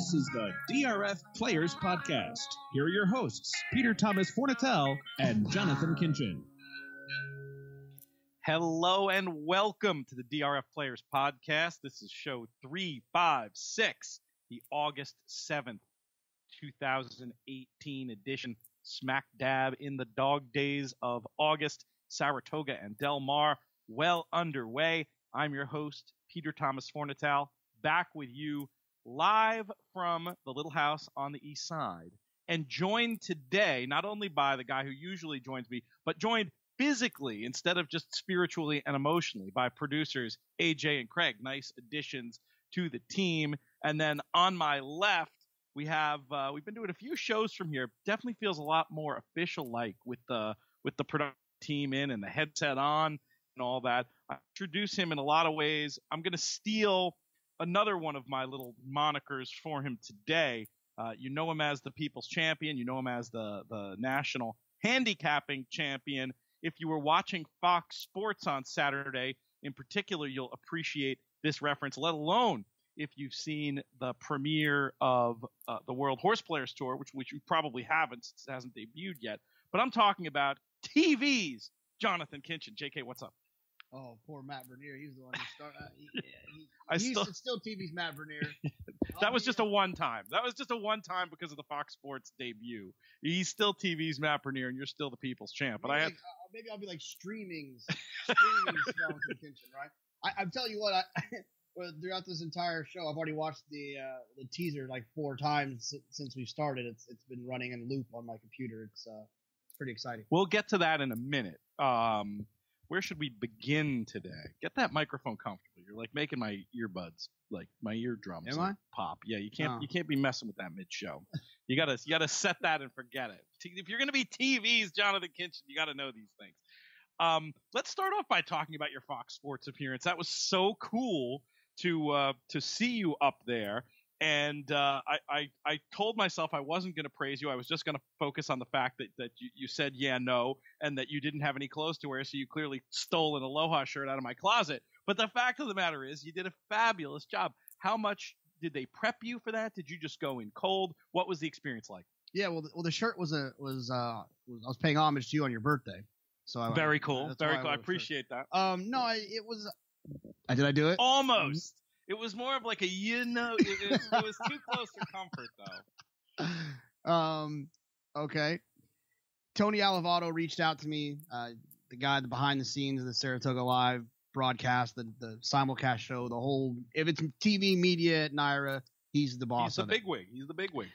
This is the DRF Players Podcast. Here are your hosts, Peter Thomas Fornatel and Jonathan Kinchin. Hello and welcome to the DRF Players Podcast. This is show 356, the August 7th, 2018 edition, smack dab in the dog days of August. Saratoga and Del Mar well underway. I'm your host, Peter Thomas Fornatal, back with you live from the little house on the east side, and joined today not only by the guy who usually joins me, but joined physically instead of just spiritually and emotionally by producers AJ and Craig. Nice additions to the team. And then on my left, we have we've been doing a few shows from here. Definitely feels a lot more official like with the production team in and the headset on and all that. I introduce him in a lot of ways. I'm going to steal another one of my little monikers for him today. You know him as the People's Champion. You know him as the National Handicapping Champion. If you were watching Fox Sports on Saturday, in particular, you'll appreciate this reference, let alone if you've seen the premiere of the World Horseplayers Tour, which you probably haven't, since it hasn't debuted yet. But I'm talking about TVs. Jonathan Kinchin. JK, what's up? Oh, poor Matt Bernier. He's the one who started. It's still TV's Matt Bernier. That was just a one-time. That was just a one-time because of the Fox Sports debut. He's still TV's Matt Bernier, and you're still the People's Champ. But maybe I'll be like streaming Jonathan Kinchin, right? I'm telling you what, throughout this entire show, I've already watched the teaser like 4 times since we started. It's been running in loop on my computer. It's pretty exciting. We'll get to that in a minute. Where should we begin today? Get that microphone comfortable. You're like making my earbuds, like my eardrums, Am I? pop. Yeah, you can't be messing with that mid-show. You gotta set that and forget it. If you're gonna be TVs, Jonathan Kinchin, you gotta know these things. Let's start off by talking about your Fox Sports appearance. That was so cool to see you up there. And I told myself I wasn't going to praise you. I was just going to focus on the fact that you said yeah, no, and that you didn't have any clothes to wear, so you clearly stole an Aloha shirt out of my closet. But the fact of the matter is you did a fabulous job. How much did they prep you for that? Did you just go in cold? What was the experience like? Yeah, well, the shirt was I was paying homage to you on your birthday. So very cool. Very cool. I appreciate that. It was. Did I do it? Almost. It was more of like a, it was too close for comfort, though. Okay. Tony Alivato reached out to me, the guy behind the scenes of the Saratoga Live broadcast, the simulcast show, the whole, if it's TV media at Naira, he's the boss. He's the bigwig.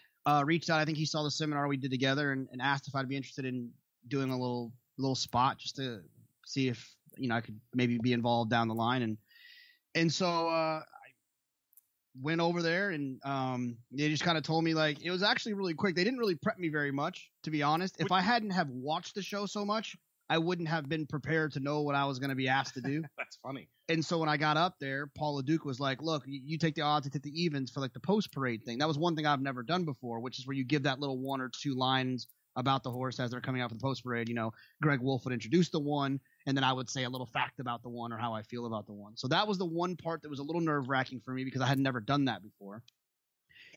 Reached out. I think he saw the seminar we did together and asked if I'd be interested in doing a little spot just to see if, I could maybe be involved down the line. And so, I went over there and they just kind of told me, like, it was actually really quick. They didn't really prep me very much, to be honest. If I hadn't have watched the show so much, I wouldn't have been prepared to know what I was going to be asked to do. That's funny. And so when I got up there, Paul LeDuc was like, look, you take the odds, I take the evens for like the post parade thing. That was one thing I've never done before, which is where you give that little 1 or 2 lines about the horse as they're coming out for the post parade. Greg Wolf would introduce the one, and then I would say a little fact about the one or how I feel about the one. So that was the one part that was a little nerve-wracking for me because I had never done that before.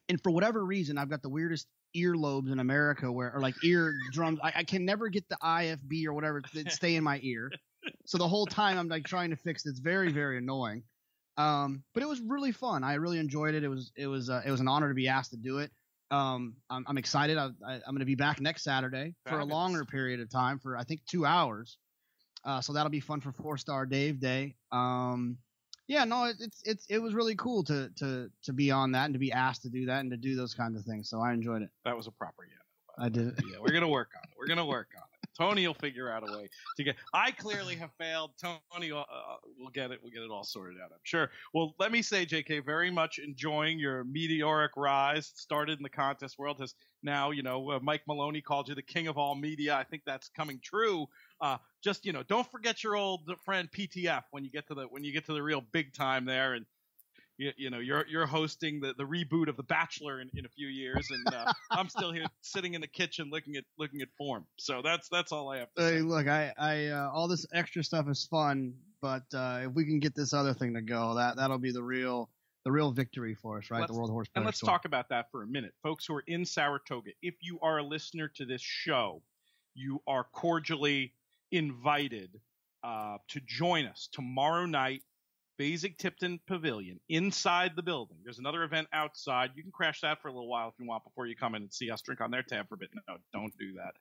And for whatever reason, I've got the weirdest earlobes in America or like eardrums. I can never get the IFB or whatever that stay in my ear. So the whole time I'm like trying to fix it. It's very, very annoying. But it was really fun. I really enjoyed it. It was an honor to be asked to do it. I'm excited. I'm going to be back next Saturday for a longer period of time for I think 2 hours. So that'll be fun for 4-Star Dave Day. It was really cool to be on that and to be asked to do that and to do those kinds of things. So I enjoyed it. That was a proper yeah. I did it. Yeah, we're gonna work on it. Tony will figure out a way to get. I clearly have failed. Tony will get it. We'll get it all sorted out, I'm sure. Well, let me say, JK, very much enjoying your meteoric rise. Started in the contest world, has now, Mike Maloney called you the king of all media. I think that's coming true. Just don't forget your old friend PTF when you get to the real big time there, and you're hosting the reboot of The Bachelor in a few years, and I'm still here sitting in the kitchen looking at form. So that's all I have to say. Hey, look, I all this extra stuff is fun, but if we can get this other thing to go, that'll be the real real victory for us, right? The World Horseplayers Tour. And let's talk about that for a minute. Folks who are in Saratoga, if you are a listener to this show, you are cordially invited to join us tomorrow night, Basing-Tipton Pavilion, inside the building. There's another event outside. You can crash that for a little while if you want before you come in and see us drink on their tab for a bit. No, don't do that.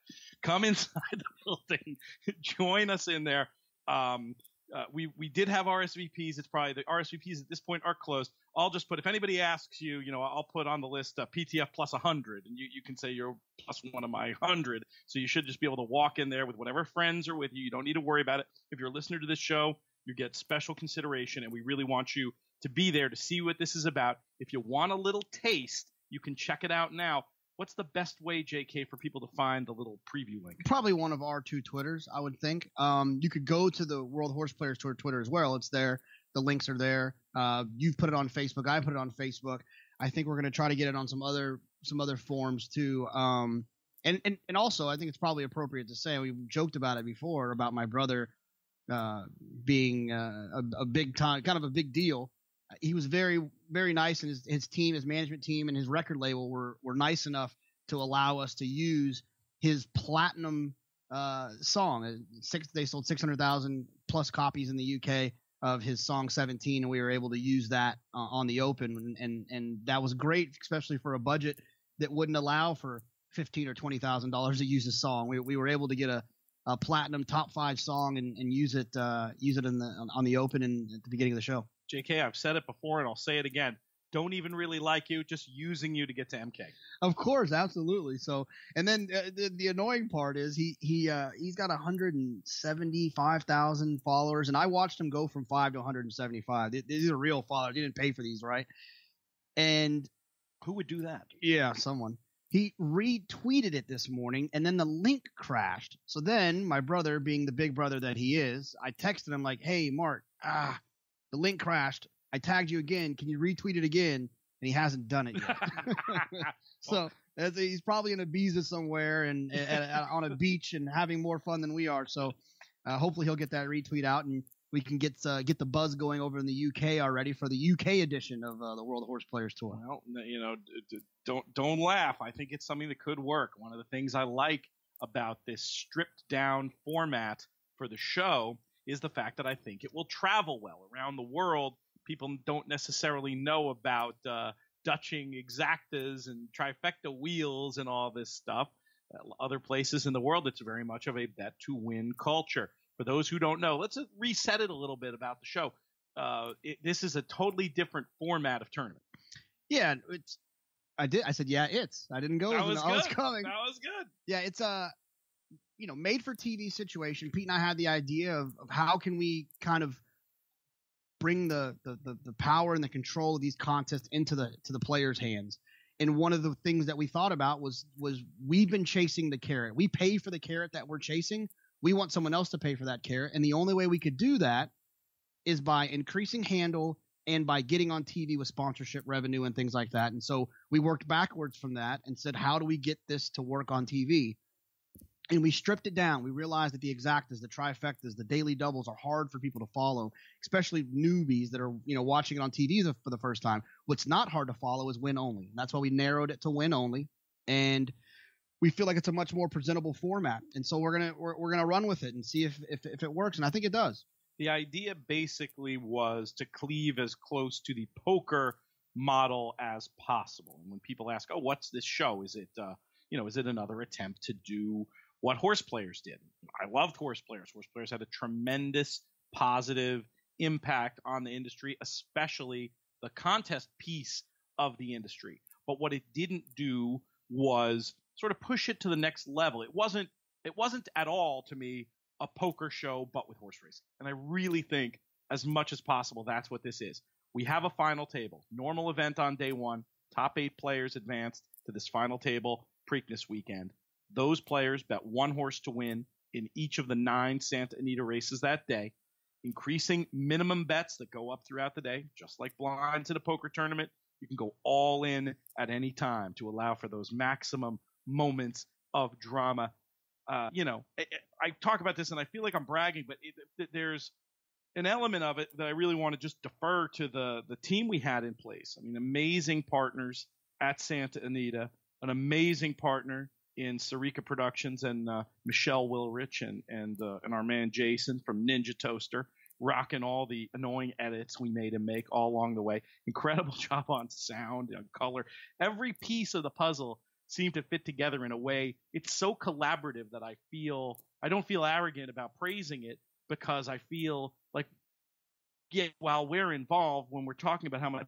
Come inside the building. Join us in there. We did have RSVPs. It's probably the RSVPs at this point are closed. I'll just put, if anybody asks you, I'll put on the list PTF plus 100, and you can say you're plus one of my 100. So you should just be able to walk in there with whatever friends are with you. You don't need to worry about it. If you're a listener to this show, you get special consideration, and we really want you to be there to see what this is about. If you want a little taste, you can check it out now. What's the best way, JK, for people to find the little preview link? Probably one of our 2 Twitters, I would think. You could go to the World Horseplayers Tour Twitter as well. It's there. The links are there. You've put it on Facebook. I put it on Facebook. I think we're going to try to get it on some other forums too. And also, I think it's probably appropriate to say, we joked about it before about my brother being a big time, kind of a big deal. He was very, very nice, and his team, his management team, and his record label were nice enough to allow us to use his platinum song. They sold 600,000 plus copies in the UK of his song 17, and we were able to use that on the Open, and that was great, especially for a budget that wouldn't allow for $15,000 or $20,000 to use a song. We were able to get a platinum top 5 song and use it on the Open and at the beginning of the show. JK, I've said it before and I'll say it again. Don't even really like you, just using you to get to MK. Of course, absolutely. So, and then the annoying part is he's got 175,000 followers, and I watched him go from 5 to 175. These are real followers. He didn't pay for these, right? And who would do that? Yeah, someone. He retweeted it this morning, and then the link crashed. So then my brother, being the big brother that he is, I texted him like, "Hey, Mark, the link crashed. I tagged you again. Can you retweet it again?" And he hasn't done it yet. So he's probably in Ibiza somewhere and on a beach and having more fun than we are. So hopefully he'll get that retweet out, and we can get the buzz going over in the UK already for the UK edition of the World Horseplayers Tour. Well, don't laugh. I think it's something that could work. One of the things I like about this stripped down format for the show is the fact that I think it will travel well around the world. People don't necessarily know about Dutching exactas and trifecta wheels and all this stuff. Other places in the world, it's very much of a bet to win culture. For those who don't know, let's reset it a little bit about the show. This is a totally different format of tournament. Yeah, I said, yeah, I didn't go. That was good. I was coming. That was good. Yeah, it's a made for TV situation. Pete and I had the idea of how can we kind of bring the power and the control of these contests into the players' hands. And one of the things that we thought about was we've been chasing the carrot. We pay for the carrot that we're chasing. We want someone else to pay for that carrot. And the only way we could do that is by increasing handle and by getting on TV with sponsorship revenue and things like that. And so we worked backwards from that and said, how do we get this to work on TV? And we stripped it down. We realized that the exactas, the trifectas, the daily doubles are hard for people to follow, especially newbies that are, watching it on TV for the first time. What's not hard to follow is win only. And that's why we narrowed it to win only. And we feel like it's a much more presentable format. And so we're gonna run with it and see if it works. And I think it does. The idea basically was to cleave as close to the poker model as possible. And when people ask, "Oh, what's this show? Is it is it another attempt to do what Horseplayers did?" I loved Horseplayers. Horseplayers had a tremendous positive impact on the industry, especially the contest piece of the industry. But what it didn't do was sort of push it to the next level. It wasn't at all, to me, a poker show, but with horse racing. And I really think, as much as possible, that's what this is. We have a final table. Normal event on day one. Top 8 players advanced to this final table Preakness weekend. Those players bet one horse to win in each of the 9 Santa Anita races that day, increasing minimum bets that go up throughout the day, just like blinds in a poker tournament. You can go all in at any time to allow for those maximum moments of drama. I talk about this and I feel like I'm bragging, but there's an element of it that I really want to just defer to the team we had in place. I mean, amazing partners at Santa Anita, an amazing partner in Sarika Productions and Michelle Wilrich and our man Jason from Ninja Toaster, rocking all the annoying edits we made him make all along the way. Incredible job on sound and color. Every piece of the puzzle seemed to fit together in a way. It's so collaborative that I don't feel arrogant about praising it, because I feel like, yeah, while we're involved, when we're talking about how much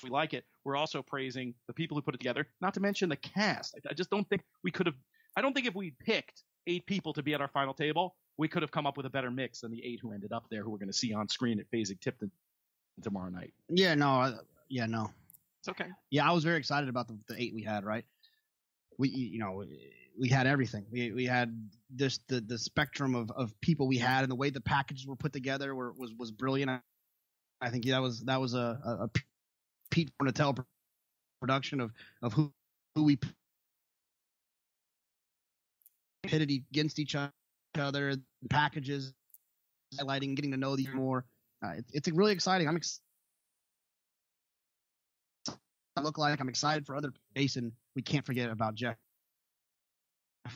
we like it, we're also praising the people who put it together, not to mention the cast. I just don't think we could have – I don't think if we picked 8 people to be at our final table, we could have come up with a better mix than the 8 who ended up there, who we're going to see on screen at Phasing Tipton tomorrow night. Yeah, no. It's okay. Yeah, I was very excited about the 8 we had, right? We had everything. We had this the spectrum of people we had, and the way the packages were put together was brilliant. I think that was a Pete Fornatel production of who we pitted against each other, the packages, highlighting, getting to know these more. It's really exciting. I'm excited for other Jason. We can't forget about Jeff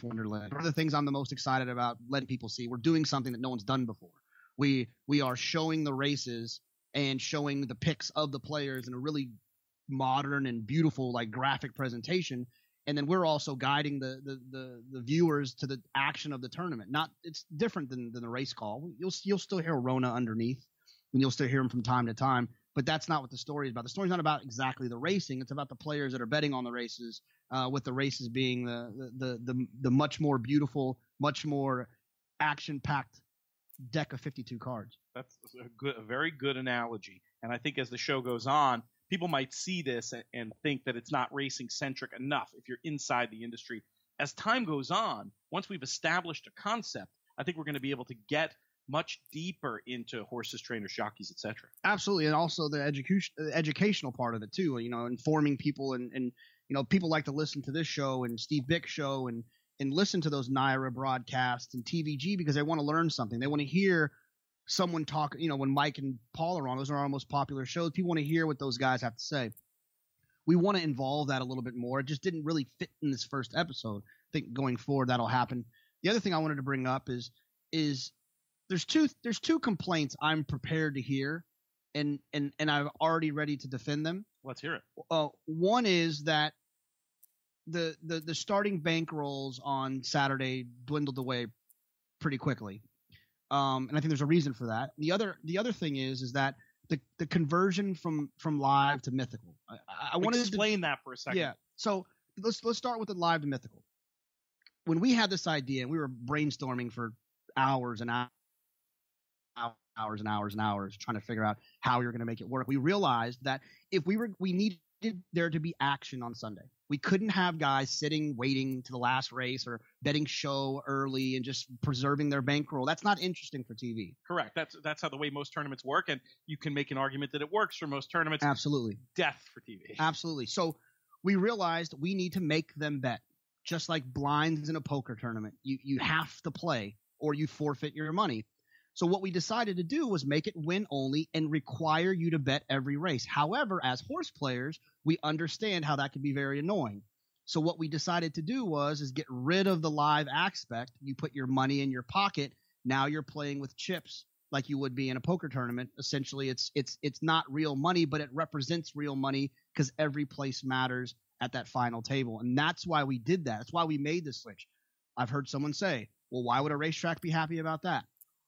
Wonderland. One of the things I'm the most excited about letting people see, we're doing something that no one's done before. We are showing the races and showing the pics of the players in a really modern and beautiful, like, graphic presentation. And then we're also guiding the viewers to the action of the tournament. It's different than the race call. You'll still hear Rona underneath, and you'll still hear him from time to time. But that's not what the story is about. The story's not about exactly the racing. It's about the players that are betting on the races, with the races being the much more beautiful, much more action-packed deck of 52 cards. That's a very good analogy. And I think as the show goes on, people might see this and think that it's not racing-centric enough if you're inside the industry. As time goes on, once we've established a concept, I think we're going to be able to get much deeper into horses, trainers, jockeys, etc. Absolutely, and also the educational part of it too. Informing people, and people like to listen to this show and Steve Bick's show and listen to those Naira broadcasts and TVG because they want to learn something. They want to hear someone talk. When Mike and Paul are on, those are our most popular shows. People want to hear what those guys have to say. We want to involve that a little bit more. It just didn't really fit in this first episode. I think going forward that'll happen. The other thing I wanted to bring up is there's two complaints I'm prepared to hear, and I'm already ready to defend them. Let's hear it. One is that the starting bankrolls on Saturday dwindled away pretty quickly, and I think there's a reason for that. The other thing is that the conversion from live to mythical. I want to explain that for a second. Yeah. So let's start with the live to mythical. When we had this idea, and we were brainstorming for hours and hours trying to figure out how we were going to make it work, we realized that if we needed there to be action on Sunday. We couldn't have guys sitting waiting to the last race or betting show early and just preserving their bankroll. That's not interesting for TV. Correct. That's how the way most tournaments work, and you can make an argument that it works for most tournaments. Absolutely. Death for TV. Absolutely. So we realized we need to make them bet, just like blinds in a poker tournament. You have to play or you forfeit your money. So what we decided to do was make it win only and require you to bet every race. However, as horse players, we understand how that can be very annoying. So what we decided to do is get rid of the live aspect. You put your money in your pocket. Now you're playing with chips like you would be in a poker tournament. Essentially, it's not real money, but it represents real money because every place matters at that final table. And that's why we did that. That's why we made the switch. I've heard someone say, well, why would a racetrack be happy about that?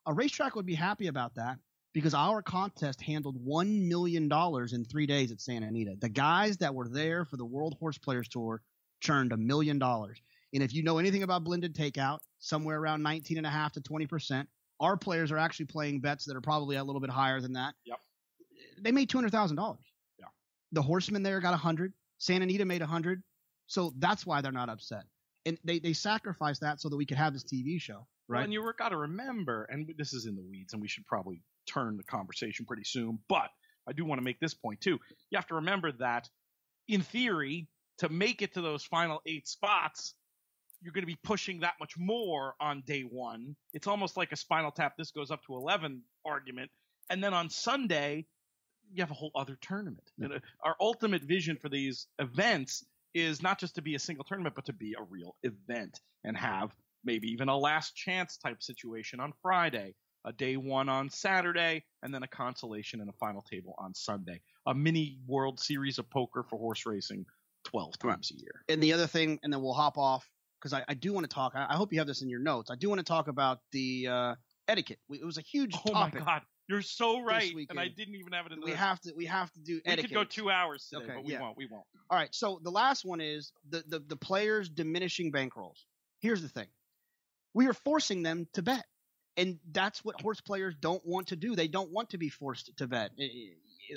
A racetrack would be happy about that because our contest handled $1 million in 3 days at Santa Anita. The guys that were there for the World Horseplayers Tour churned $1 million. And if you know anything about blended takeout, somewhere around 19.5% to 20%, our players are actually playing bets that are probably a little bit higher than that. Yep. They made $200,000. Yeah. The horsemen there got 100. Santa Anita made 100. So that's why they're not upset. And they sacrificed that so that we could have this TV show. Right. Well, and you got to remember, and this is in the weeds, and we should probably turn the conversation pretty soon, but I do want to make this point too. You have to remember that, in theory, to make it to those final 8 spots, you're going to be pushing that much more on day one. It's almost like a Spinal Tap, this goes up to 11 argument. And then on Sunday, you have a whole other tournament. Yeah. Our ultimate vision for these events is not just to be a single tournament, but to be a real event and have maybe even a last chance type situation on Friday, a day one on Saturday, and then a consolation and a final table on Sunday. A mini World Series of poker for horse racing 12 times a year. And the other thing, and then we'll hop off, because I do want to talk. I hope you have this in your notes. I do want to talk about the etiquette. It was a huge topic. Oh my God. You're so right, and I didn't even have it in the list. We have to do etiquette. We could go 2 hours today, okay, but we won't. All right, so the last one is the players diminishing bankrolls. Here's the thing. We are forcing them to bet, and that's what horse players don't want to do. They don't want to be forced to bet.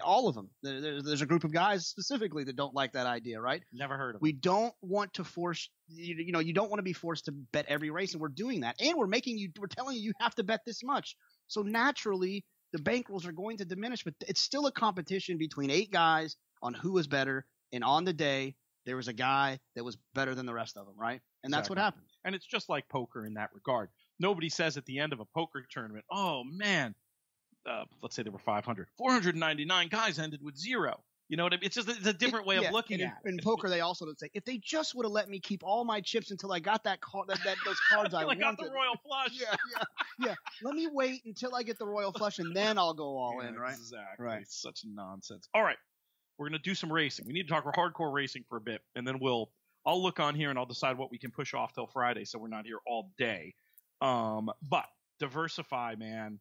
All of them. There's a group of guys specifically that don't like that idea, right? Never heard of it. We don't want to force you don't want to be forced to bet every race, and we're doing that. And we're telling you have to bet this much. So naturally the bankrolls are going to diminish, but it's still a competition between 8 guys on who is better. And on the day, there was a guy that was better than the rest of them, right? And that's what happened. And it's just like poker in that regard. Nobody says at the end of a poker tournament, oh, man, let's say there were 500. 499 guys ended with 0. You know what I mean? It's a different way of looking at it. In poker, they also don't say, if they just would have let me keep all my chips until I got those cards I wanted. I got the royal flush. Yeah. Let me wait until I get the royal flush, and then I'll go all in, right? Exactly. Right. It's such nonsense. All right. We're going to do some racing. We need to talk hardcore racing for a bit, and then I'll look on here and I'll decide what we can push off till Friday so we're not here all day. But Diversify, man.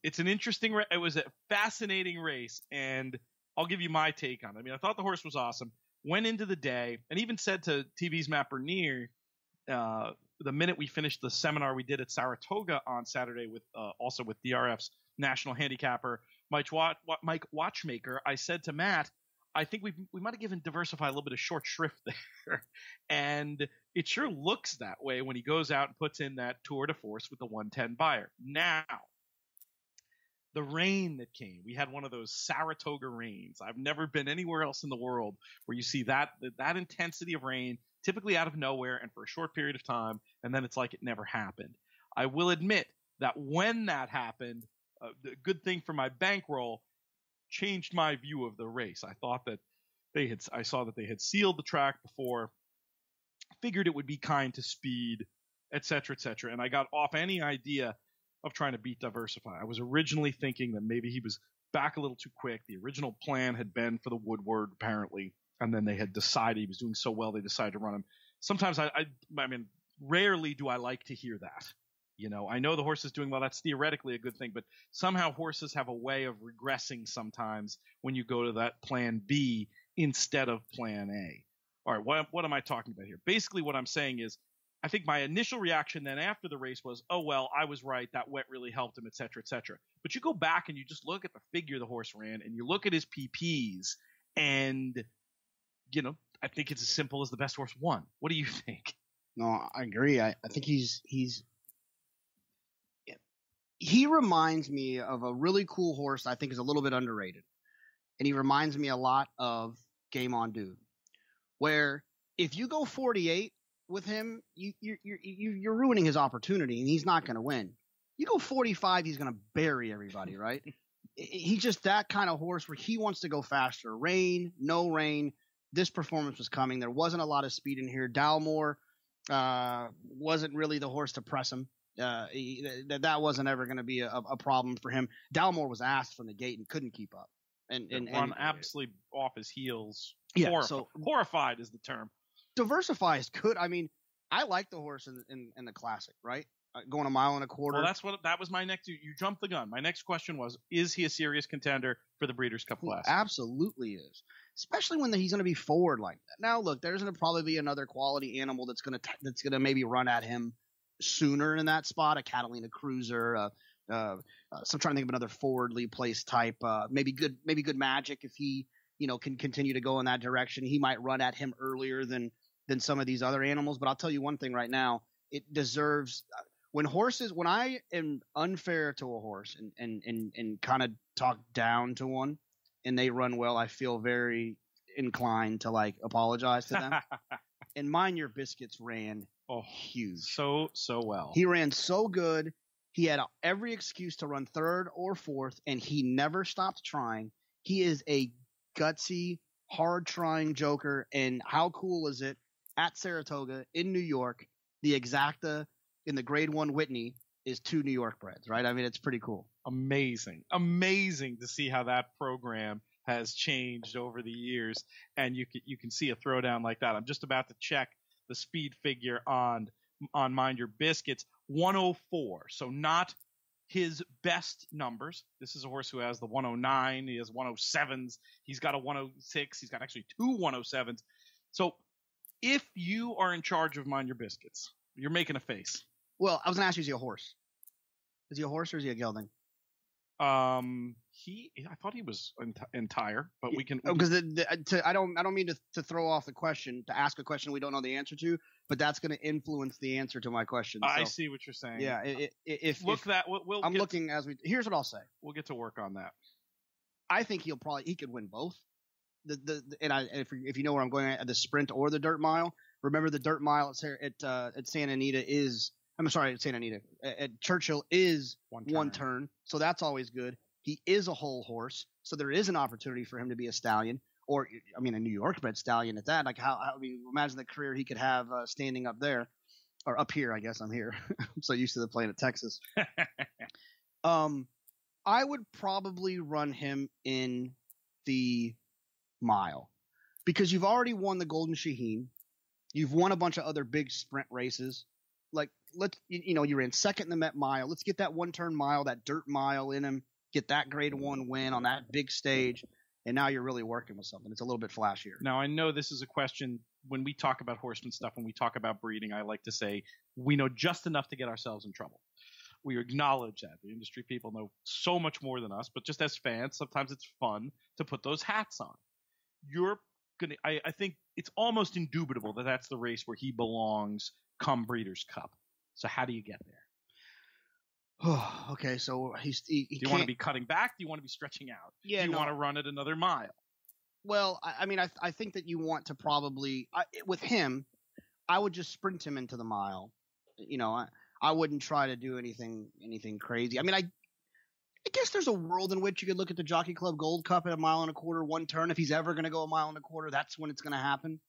It's an interesting it was a fascinating race, and I'll give you my take on it. I mean, I thought the horse was awesome. Went into the day and even said to TV's Matt Bernier, the minute we finished the seminar we did at Saratoga on Saturday with also with DRF's national handicapper Mike Watchmaker, I said to Matt, I think we might have given Diversify a little bit of short shrift there. And it sure looks that way when he goes out and puts in that tour de force with the 110 buyer. Now, the rain that came, we had one of those Saratoga rains. I've never been anywhere else in the world where you see that intensity of rain, typically out of nowhere and for a short period of time, and then it's like it never happened. I will admit that when that happened, the good thing for my bankroll changed my view of the race. I thought that I saw that they had sealed the track before, figured it would be kind to speed, et cetera, and I got off any idea of trying to beat Diversify. I was originally thinking that maybe he was back a little too quick. The original plan had been for the Woodward, apparently, and then they had decided he was doing so well they decided to run him. Sometimes I mean, rarely do I like to hear that. You know, I know the horse is doing well. That's theoretically a good thing, but somehow horses have a way of regressing sometimes when you go to that plan B instead of plan A. All right, what am I talking about here? Basically what I'm saying is I think my initial reaction then after the race was, oh, well, I was right. That wet really helped him, et cetera, et cetera. But you go back and you just look at the figure the horse ran and you look at his PPs and, you know, I think it's as simple as the best horse won. What do you think? No, I agree. I think he reminds me of a really cool horse I think is a little bit underrated. And he reminds me a lot of Game On Dude, where if you go 48 with him, you're ruining his opportunity, and he's not going to win. You go 45, he's going to bury everybody, right? He's just that kind of horse where he wants to go faster. Rain, no rain. This performance was coming. There wasn't a lot of speed in here. Dalmore wasn't really the horse to press him. That wasn't ever going to be a problem for him. Dalmore was asked from the gate and couldn't keep up. And run absolutely off his heels. Yeah, horrified is the term. Diversify is good. I mean, I like the horse in the classic, right? Going a mile and a quarter. Well, that was my next. You jumped the gun. My next question was: is he a serious contender for the Breeders' Cup Classic? Absolutely is, especially when he's going to be forward like that. Now, look, there's going to probably be another quality animal that's going to maybe run at him sooner in that spot. A Catalina Cruiser. So I'm trying to think of another forwardly placed type. Maybe good Magic if he can continue to go in that direction. He might run at him earlier than some of these other animals. But I'll tell you one thing right now: it deserves. When I am unfair to a horse and kind of talk down to one and they run well, I feel very inclined to apologize to them. And Mind Your Biscuits ran huge. So well. He ran so good. He had every excuse to run third or fourth, and he never stopped trying. He is a gutsy, hard-trying joker, and how cool is it at Saratoga in New York, the exacta in the Grade 1 Whitney is 2 New York breds, right? I mean, it's pretty cool. Amazing to see how that program has changed over the years, and you can see a throwdown like that. I'm just about to check the speed figure on Mind Your Biscuits, 104. So not his best numbers. This is a horse who has the 109. He has 107s. He's got a 106. He's got actually 2 107s. So if you are in charge of Mind Your Biscuits, you're making a face. Well, I was going to ask you, is he a horse? Is he a horse or is he a gelding? I thought he was entire, but we can. Because I don't mean to throw off the question, to ask a question we don't know the answer to, but that's going to influence the answer to my question. So, I see what you're saying. Yeah. Here's what I'll say. We'll get to work on that. I think he could win both. If you know where I'm going at the sprint or the dirt mile, remember the dirt mile at Santa Anita is. I'm sorry, at Santa Anita. At Churchill is one turn, so that's always good. He is a whole horse, so there is an opportunity for him to be a stallion, or a New York bred stallion at that. Like imagine the career he could have standing up there, or up here. I guess I'm here. I'm so used to the playing at Texas. I would probably run him in the mile because you've already won the Golden Shaheen. You've won a bunch of other big sprint races. Like, you ran second in the Met Mile. Let's get that one-turn mile, that dirt mile in him, get that Grade 1 win on that big stage, and now you're really working with something. It's a little bit flashier. Now, I know this is a question when we talk about horseman stuff, when we talk about breeding, I like to say we know just enough to get ourselves in trouble. We acknowledge that. The industry people know so much more than us, but just as fans, sometimes it's fun to put those hats on. I think it's almost indubitable that that's the race where he belongs come Breeders' Cup. So how do you get there? Okay, so do you want to be cutting back? Do you want to be stretching out? Yeah, do you want to run it another mile? Well, I think that you want to probably with him, I would just sprint him into the mile. I wouldn't try to do anything crazy. I guess there's a world in which you could look at the Jockey Club Gold Cup at 1.25 miles, one turn. If he's ever going to go 1.25 miles, that's when it's going to happen.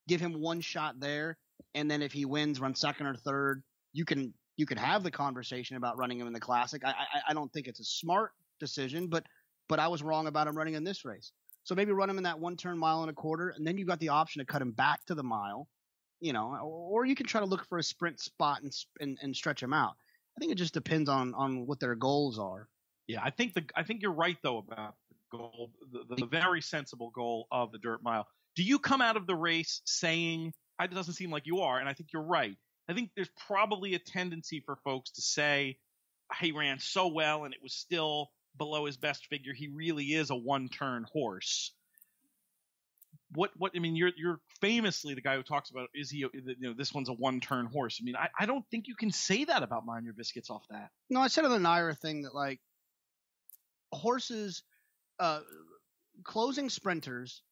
Give him one shot there. And then if he wins, run second or third, you can have the conversation about running him in the Classic. I don't think it's a smart decision, but I was wrong about him running in this race. So maybe run him in that 1-turn 1.25 miles, and then you've got the option to cut him back to the mile, or you can try to look for a sprint spot and stretch him out. I think it just depends on what their goals are. Yeah, I think you're right though about the goal, the very sensible goal of the dirt mile. Do you come out of the race saying? It doesn't seem like you are, and I think you're right. I think there's probably a tendency for folks to say he ran so well and it was still below his best figure. He really is a one-turn horse. You're famously the guy who talks about this one's a one-turn horse. I don't think you can say that about Mind Your Biscuits off that. No, I said on the Naira thing that like horses, closing sprinters.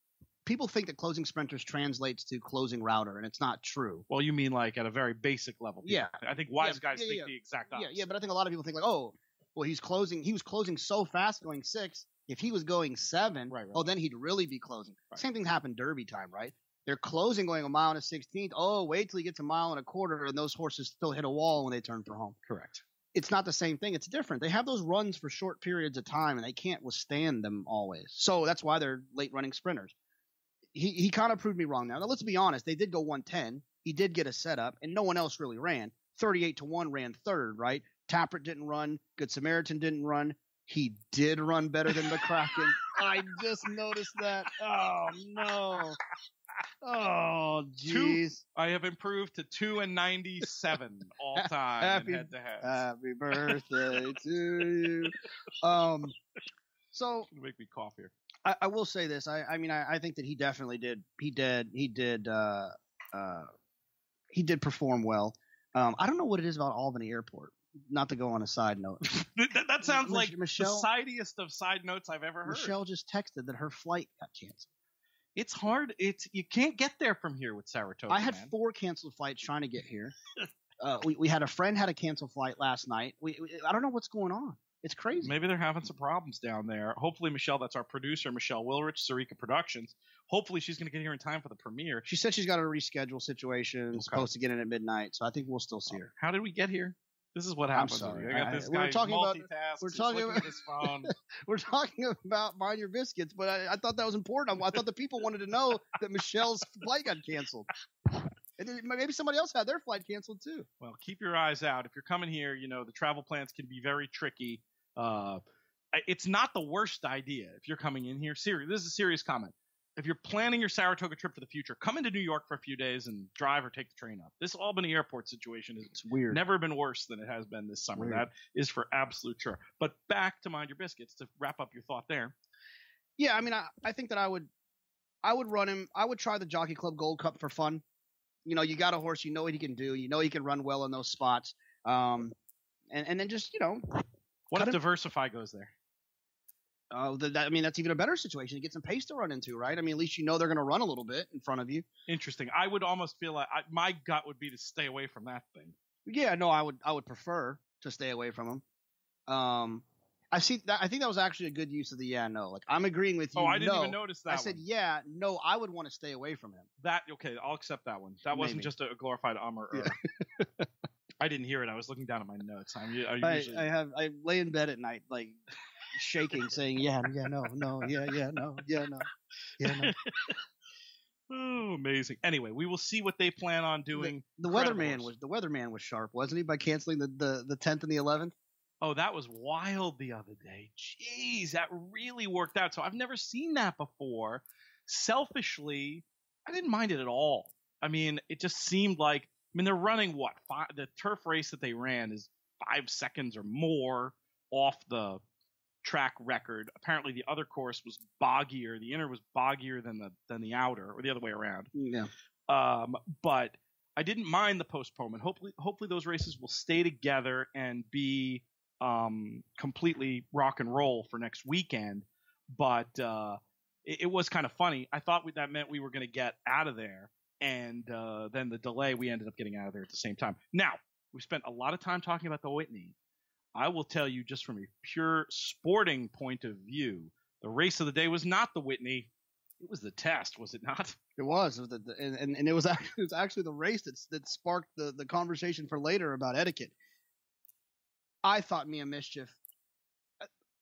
People think that closing sprinters translates to closing router, and it's not true. Well, you mean like at a very basic level. Yeah. I think wise guys think the exact opposite. Yeah, but I think a lot of people think like, oh, well, he was closing so fast going 6. If he was going 7, right. Then he'd really be closing. Right. Same thing happened Derby time, right? They're closing going 1 mile and 1/16. Oh, wait till he gets 1.25 miles, and those horses still hit a wall when they turn for home. Correct. It's not the same thing. It's different. They have those runs for short periods of time, and they can't withstand them always. So that's why they're late running sprinters. He kind of proved me wrong now. Now, let's be honest. They did go 110. He did get a setup, and no one else really ran. 38-1 ran third, right? Tappert didn't run. Good Samaritan didn't run. He did run better than McCracken. I just noticed that. Oh, no. Oh, jeez. I have improved to 2.97 all time in head-to-head. Happy birthday to you. So make me cough here. I will say this. I think that he definitely did. He did perform well. I don't know what it is about Albany Airport. Not to go on a side note. that sounds like the sidiest of side notes I've ever heard. Michelle just texted that her flight got canceled. It's hard. You can't get there from here with Saratoga. I had 4 canceled flights trying to get here. We had a friend had a cancel flight last night. I don't know what's going on. It's crazy. Maybe they're having some problems down there. Hopefully, Michelle, that's our producer, Michelle Wilrich, Sarika Productions. Hopefully, she's going to get here in time for the premiere. She said she's got a reschedule situation. Okay. Supposed to get in at midnight, so I think we'll still see her. How did we get here? This is what happens. I'm sorry. I got this guy we're talking about his phone. We're talking about Mind Your Biscuits, but I thought that was important. I thought the people wanted to know that Michelle's flight got canceled. And then maybe somebody else had their flight canceled too. Well, keep your eyes out. If you're coming here, the travel plans can be very tricky. It's not the worst idea if you're coming in here. This is a serious comment. If you're planning your Saratoga trip for the future, come into New York for a few days and drive or take the train up. This Albany airport situation is weird. Never been worse than it has been this summer. Weird. That is for absolute sure. But back to Mind Your Biscuits to wrap up your thought there. Yeah, I mean, I think that I would run him. I would try the Jockey Club Gold Cup for fun. You got a horse, you know what he can do. You know he can run well in those spots. And then just, What if Diversify goes there? That's even a better situation to get some pace to run into, right? I mean, at least they're going to run a little bit in front of you. Interesting. I would almost feel like my gut would be to stay away from that thing. Yeah, no, I would prefer to stay away from him. I think that was actually a good use of the no. Like, I'm agreeing with you. Oh, I didn't even notice that. I said, no, I would want to stay away from him. Okay, I'll accept that one. That wasn't just a glorified or. Yeah. I didn't hear it. I was looking down at my notes. I lay in bed at night, like shaking, saying, no. Oh, amazing. Anyway, we will see what they plan on doing. The weatherman was sharp, wasn't he, by canceling the 10th and the 11th? Oh, that was wild the other day. Jeez, that really worked out. So I've never seen that before. Selfishly, I didn't mind it at all. I mean, it just seemed like, they're running the turf race that they ran is 5 seconds or more off the track record. Apparently the other course was boggier. The inner was boggier than the outer, or the other way around. Yeah. But I didn't mind the postponement. Hopefully those races will stay together and be completely rock and roll for next weekend. But it was kind of funny. I thought that meant we were going to get out of there. And then the delay, we ended up getting out of there at the same time. Now, we spent a lot of time talking about the Whitney. I will tell you, just from a pure sporting point of view, the race of the day was not the Whitney. It was the test, was it not? It was. And it was actually the race that sparked the conversation for later about etiquette. I thought Mia Mischief.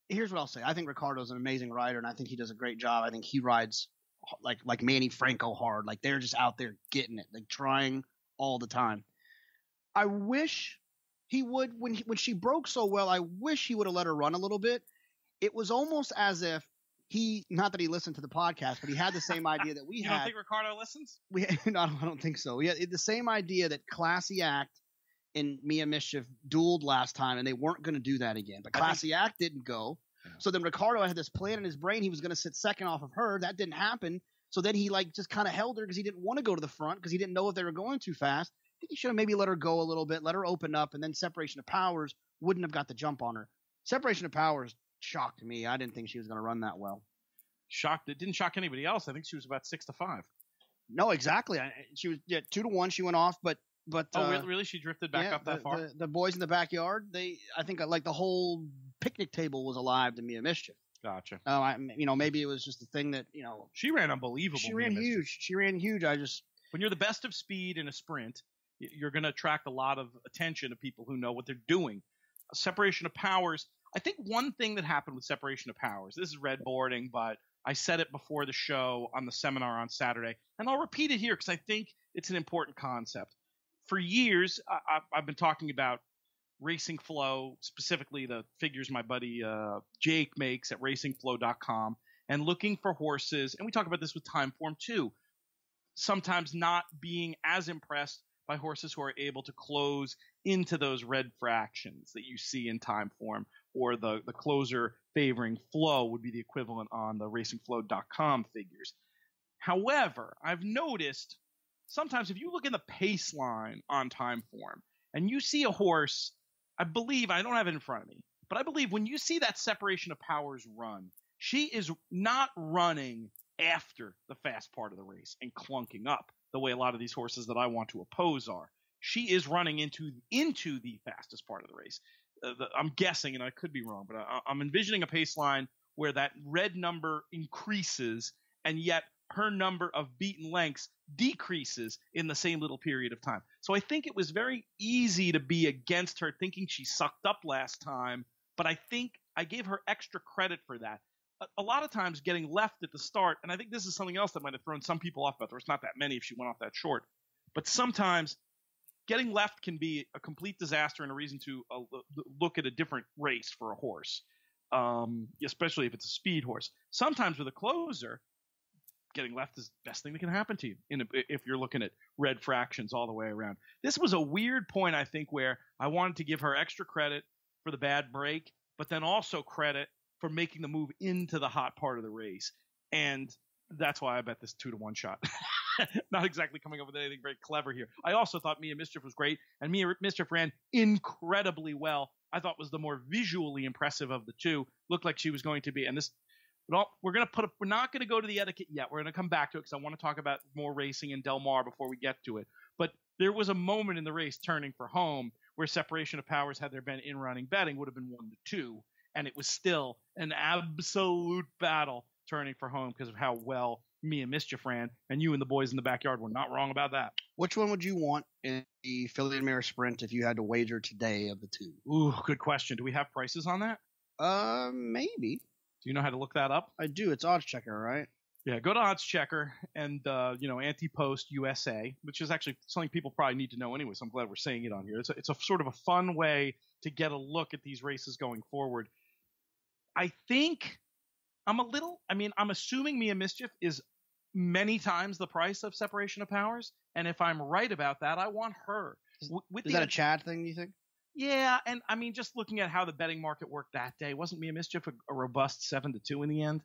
Here's what I'll say. I think Ricardo's an amazing rider, and I think he does a great job. I think he rides like Manny Franco hard. Like, they're just out there getting it, like trying all the time. I wish he would, when she broke so well, I wish he would have let her run a little bit. It was almost as if not that he listened to the podcast, but he had the same idea that we had. You don't think Ricardo listens? No, I don't think so. We had the same idea that Classy Act and Mia Mischief dueled last time, and they weren't going to do that again. But Classy Act didn't go. Yeah. So then Ricardo had this plan in his brain. He was going to sit second off of her. That didn't happen. So then he just kind of held her because he didn't want to go to the front because he didn't know if they were going too fast. I think he should have maybe let her go a little bit, let her open up, and then Separation of Powers wouldn't have got the jump on her. Separation of Powers shocked me. I didn't think she was going to run that well. It didn't shock anybody else. I think she was about 6-5. No, exactly. She was 2-1. She went off, but really? She drifted back up that far? The boys in the backyard, I think like the whole picnic table was alive to Mia Mischief. Gotcha. Maybe it was just the thing that, she ran unbelievable. She ran huge. When you're the best of speed in a sprint, you're going to attract a lot of attention of people who know what they're doing. Separation of Powers. I think one thing that happened with Separation of Powers, this is red boarding, but I said it before the show on the seminar on Saturday, and I'll repeat it here because I think it's an important concept. For years, I've been talking about Racing Flow, specifically the figures my buddy Jake makes at racingflow.com, and looking for horses, and we talk about this with Timeform too, sometimes not being as impressed by horses who are able to close into those red fractions that you see in Timeform, or the closer favoring Flow would be the equivalent on the racingflow.com figures. However, I've noticed sometimes if you look in the pace line on Timeform and you see a horse, I believe, I don't have it in front of me, but I believe when you see that Separation of Powers run, she is not running after the fast part of the race and clunking up the way a lot of these horses that I want to oppose are. she is running into the fastest part of the race. I'm guessing, and I could be wrong, but I'm envisioning a pace line where that red number increases, and yet her number of beaten lengths decreases in the same little period of time. So I think it was very easy to be against her, thinking she sucked up last time, but I think I gave her extra credit for that. A lot of times getting left at the start, and I think this is something else that might have thrown some people off, but there's not that many if she went off that short. But sometimes getting left can be a complete disaster and a reason to look at a different race for a horse, especially if it's a speed horse. Sometimes with a closer, getting left is the best thing that can happen to you if you're looking at red fractions all the way around. This was a weird point, I think, where I wanted to give her extra credit for the bad break, but then also credit for making the move into the hot part of the race. And that's why I bet this 2-to-1 shot. Not exactly coming up with anything very clever here. I also thought Mia Mischief was great, and Mia Mischief ran incredibly well. I thought was the more visually impressive of the two. Looked like she was going to be, and this. Well, we're not going to go to the etiquette yet. We're going to come back to it because I want to talk about more racing in Del Mar before we get to it. But there was a moment in the race turning for home where separation of powers, had there been in-running betting, would have been 1-2. And it was still an absolute battle turning for home because of how well Mia Mischief ran. And you and the boys in the backyard were not wrong about that. Which one would you want in the Filly and Mare Sprint if you had to wager today of the two? Ooh, good question. Do we have prices on that? Maybe. Do you know how to look that up? I do. It's Odds Checker, right? Yeah, go to Odds Checker and, Anti-Post USA, which is actually something people probably need to know anyway, so I'm glad we're saying it on here. It's a sort of a fun way to get a look at these races going forward. I think I'm assuming Mia Mischief is many times the price of separation of powers, and if I'm right about that, I want her. Is that a Chad thing, you think? Yeah, and I mean, just looking at how the betting market worked that day, wasn't Mia Mischief a robust 7-2 in the end?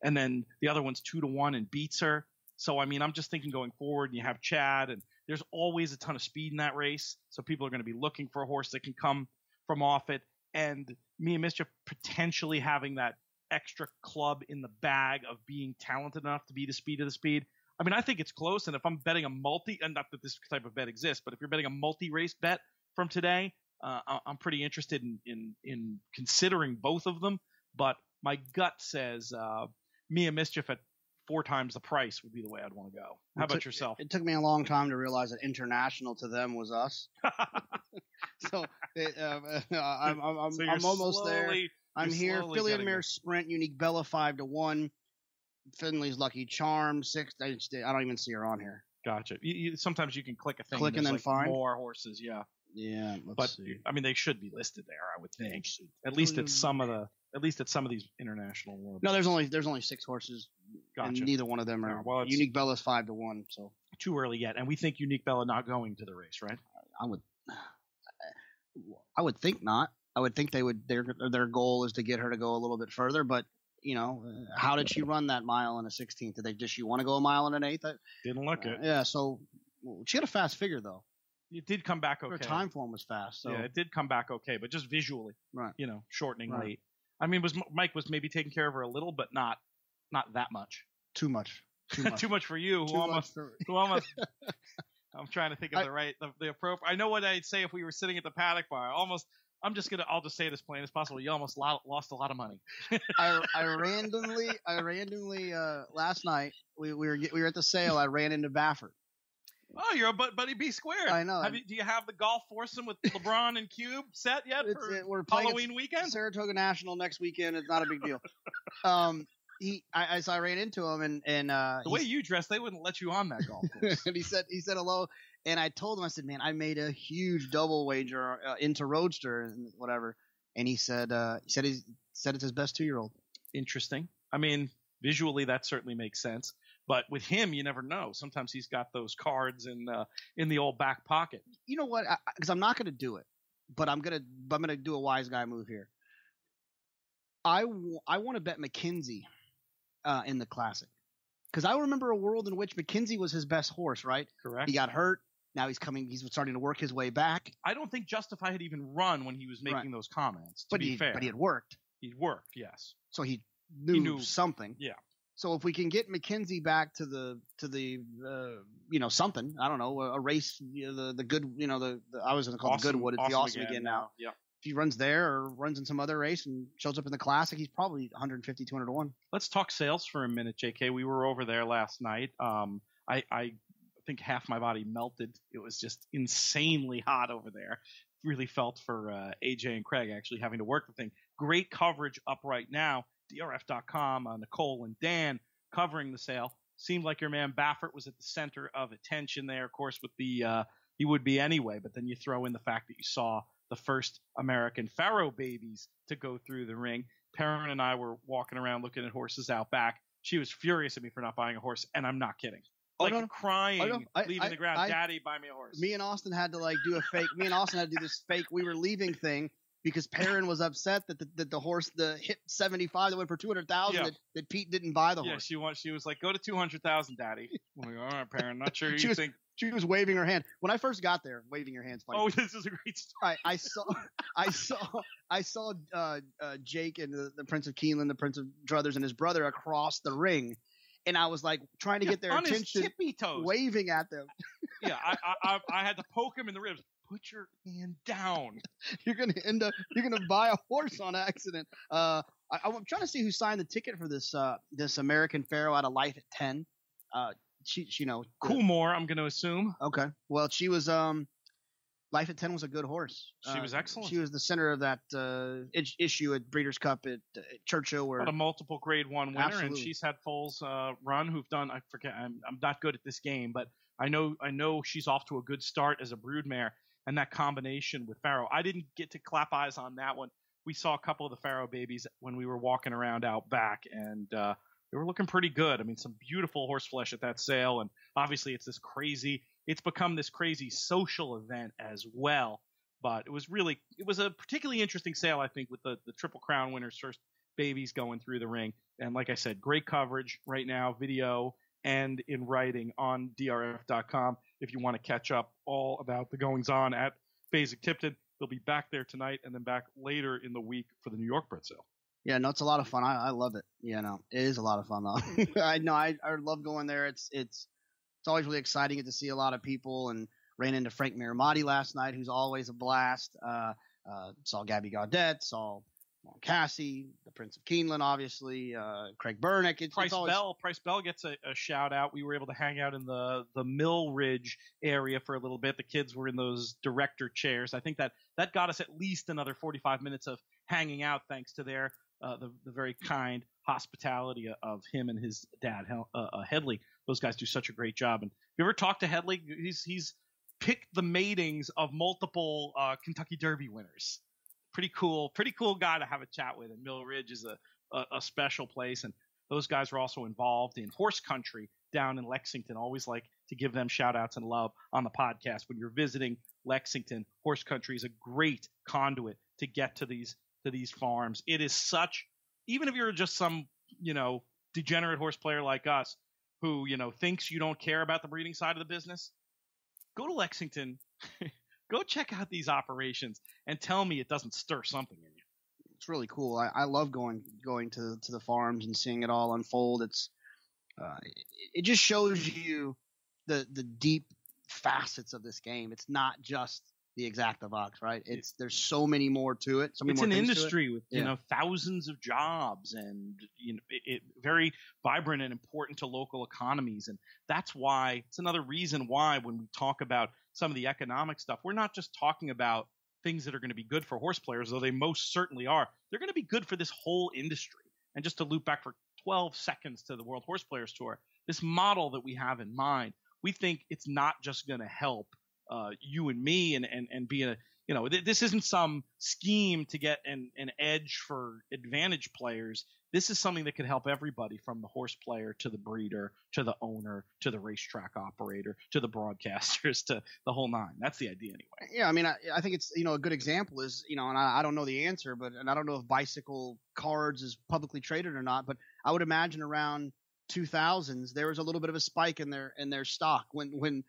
And then the other one's 2-1 and beats her. So, I mean, I'm just thinking going forward, and you have Chad, and there's always a ton of speed in that race. So people are going to be looking for a horse that can come from off it. And Mia Mischief potentially having that extra club in the bag of being talented enough to be the speed of the speed. I mean, I think it's close. And if I'm betting and not that this type of bet exists, but if you're betting a multi-race bet from today, I'm pretty interested in considering both of them. But my gut says Mia Mischief at 4 times the price would be the way I'd want to go. How about yourself? It took me a long time to realize that international to them was us. So I'm almost there. I'm here. Filly and Mare Sprint, Unique Bella 5-1. Finley's Lucky Charm 6. I don't even see her on here. Gotcha. Sometimes you can click a thing. Click and then find more horses. Yeah. Yeah. But see. I mean, they should be listed there, I would think. At least at some of these international ones. No, there's only 6 horses. Gotcha. And neither one of them are. Well, Unique Bella's 5-1. So too early yet, and we think Unique Bella not going to the race, right? I would think not. I would think they would. Their goal is to get her to go a little bit further, but how did she run that mile in a 16th? Did she want to go a mile in an 8th? Didn't look it. Yeah, so she had a fast figure though. It did come back okay. Her time form was fast. So. Yeah, it did come back okay, but just visually, right? Shortening late. I mean, Mike was maybe taking care of her a little, but not that much. Too much. Too much for you. Who almost. I'm trying to think of the appropriate. I know what I'd say if we were sitting at the paddock bar. I'll just say it as plain as possible. You almost lost a lot of money. I randomly last night we were at the sale. I ran into Baffert. Oh, you're a Buddy B squared. I know. Do you have the golf foursome with LeBron and Cube set yet for Halloween weekend? Saratoga National next weekend. It's not a big deal. I ran into him and the way you dress, they wouldn't let you on that golf course. And he said hello, and I told him, I said, man, I made a huge double wager into Roadster and whatever, and he said it's his best 2-year-old. Interesting. I mean, visually that certainly makes sense, but with him, you never know. Sometimes he's got those cards in the old back pocket. You know what? Because I'm not going to do it, but I'm gonna do a wise guy move here. I want to bet McKenzie in the Classic, because I remember a world in which McKenzie was his best horse, right? Correct. He got hurt. Now he's starting to work his way back. I don't think Justify had even run when he was making those comments. To be fair, but he had worked. He worked, yes. So he knew something. Yeah. So if we can get McKenzie back to the something, I don't know, a race, the good, I was going to call it the Goodwood. It's the Awesome again now. Yeah. If he runs there or runs in some other race and shows up in the Classic, he's probably 150, 200 to 1. Let's talk sales for a minute, JK. We were over there last night. I think half my body melted. It was just insanely hot over there. Really felt for AJ and Craig actually having to work the thing. Great coverage up right now. DRF.com, Nicole and Dan covering the sale. Seemed like your man Baffert was at the center of attention there, of course, with the he would be anyway, but then you throw in the fact that you saw the first American Pharaoh babies to go through the ring. Perrin and I were walking around looking at horses out back. She was furious at me for not buying a horse, and I'm not kidding. Crying, leaving the ground, Daddy, buy me a horse. Me and Austin had to do a fake. Me and Austin had to do this fake we were leaving thing because Perrin was upset that the horse, the hit 75 that went for 200,000 that Pete didn't buy the horse. Yeah, she was like, go to 200,000, Daddy. I'm like, all right, Perrin, not sure you think. She was waving her hand. When I first got there, waving your hand's funny. Oh, this is a great story. I saw Jake and the Prince of Keeneland, the Prince of Druthers, and his brother across the ring. And I was like trying to get their on attention, his tippy toes, waving at them. Yeah, I had to poke him in the ribs. Put your hand down. You're gonna buy a horse on accident. I'm trying to see who signed the ticket for this American Pharaoh out of Life at 10. Coolmore, I'm going to assume. Okay. Well, she was Life at 10 was a good horse. She was excellent. She was the center of that issue at Breeders' Cup at Churchill. Where a multiple Grade 1 winner, absolutely. And she's had foals run who've done. I forget. I'm not good at this game, but I know she's off to a good start as a broodmare, and that combination with Pharaoh. I didn't get to clap eyes on that one. We saw a couple of the Pharaoh babies when we were walking around out back, and they were looking pretty good. I mean, some beautiful horse flesh at that sale, and obviously it's become this crazy social event as well. But it was a particularly interesting sale, I think, with the Triple Crown winners' first babies going through the ring. And like I said, great coverage right now, video and in writing on DRF.com if you want to catch up all about the goings-on at Fasig-Tipton. They'll be back there tonight and then back later in the week for the New York Bred sale. Yeah, no, it's a lot of fun. I love it. Yeah, no, it is a lot of fun though. I love going there. It's always really exciting to see a lot of people, and ran into Frank Miramati last night, who's always a blast. Saw Gabby Gaudet, saw Cassie, the Prince of Keeneland, obviously, Craig Bernick. Price Bell gets a shout out. We were able to hang out in the Mill Ridge area for a little bit. The kids were in those director chairs. I think that got us at least another 45 minutes of hanging out, thanks to their the very kind hospitality of him and his dad, Headley. Those guys do such a great job. And if you ever talk to Headley, he's picked the matings of multiple Kentucky Derby winners. Pretty cool guy to have a chat with. And Mill Ridge is a special place. And those guys are also involved in horse country down in Lexington. Always like to give them shout outs and love on the podcast. When you're visiting Lexington, horse country is a great conduit to get to these farms. It is such, even if you're just some, degenerate horse player like us who, thinks you don't care about the breeding side of the business, go to Lexington, go check out these operations and tell me it doesn't stir something in you. It's really cool. I love going to the farms and seeing it all unfold. It just shows you the deep facets of this game. It's not just the exacta box, right? There's so many more to it. It's an industry with thousands of jobs, and it very vibrant and important to local economies. And that's why it's another reason why when we talk about some of the economic stuff, we're not just talking about things that are going to be good for horse players, though they most certainly are. They're going to be good for this whole industry. And just to loop back for 12 seconds to the World Horseplayers Tour, this model that we have in mind, we think it's not just going to help you and me and be this isn't some scheme to get an edge for advantage players. This is something that could help everybody, from the horse player to the breeder to the owner to the racetrack operator to the broadcasters to the whole nine. That's the idea anyway. Yeah, I mean, I think it's a good example is and I don't know the answer, and I don't know if Bicycle Cards is publicly traded or not, but I would imagine around 2000s there was a little bit of a spike in their stock when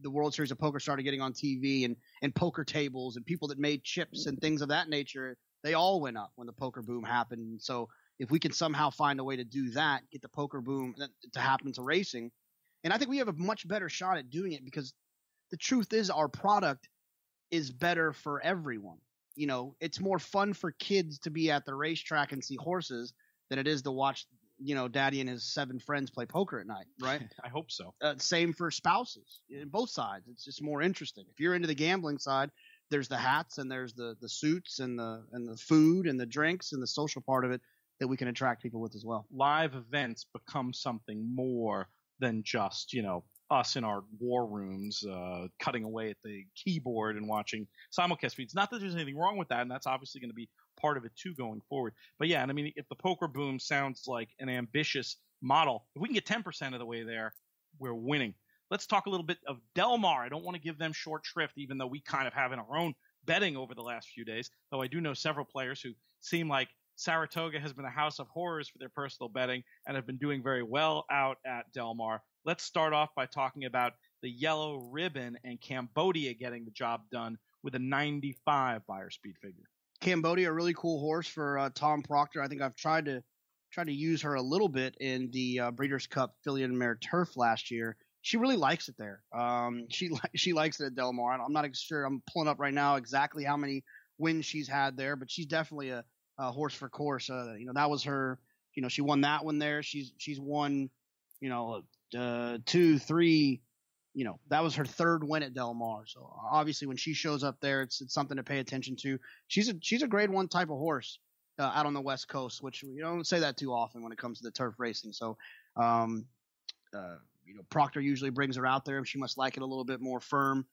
the World Series of Poker started getting on TV and poker tables and people that made chips and things of that nature, they all went up when the poker boom happened. So, if we can somehow find a way to do that, get the poker boom to happen to racing. And I think we have a much better shot at doing it because the truth is our product is better for everyone. You know, it's more fun for kids to be at the racetrack and see horses than it is to watch, you know, daddy and his 7 friends play poker at night, right? I hope so. Same for spouses, both sides. It's just more interesting. If you're into the gambling side, there's the hats and there's the suits and the food and the drinks and the social part of it that we can attract people with as well. Live events become something more than just, you know, us in our war rooms cutting away at the keyboard and watching simulcast feeds. Not that there's anything wrong with that, and that's obviously going to be part of it too going forward. But yeah, and I mean, if the poker boom sounds like an ambitious model, if we can get 10% of the way there, we're winning. Let's talk a little bit of Del Mar. I don't want to give them short shrift, even though we kind of have in our own betting over the last few days, though I do know several players who seem like Saratoga has been a house of horrors for their personal betting and have been doing very well out at Del Mar. Let's start off by talking about the Yellow Ribbon and Cambodia getting the job done with a 95 buyer speed figure. Cambodia, a really cool horse for Tom Proctor. I think I've tried to use her a little bit in the Breeders' Cup Filly and Mare Turf last year. She really likes it there. She likes it at Del Mar. I'm not sure. I'm pulling up right now exactly how many wins she's had there, but she's definitely a horse for course. You know, that was her. You know, she won that one there. She's won. You know, 2, 3. You know, that was her 3rd win at Del Mar. So obviously, when she shows up there, it's something to pay attention to. She's a grade 1 type of horse out on the West Coast, which you don't say that too often when it comes to the turf racing. So, you know, Proctor usually brings her out there. She must like it a little bit more firm.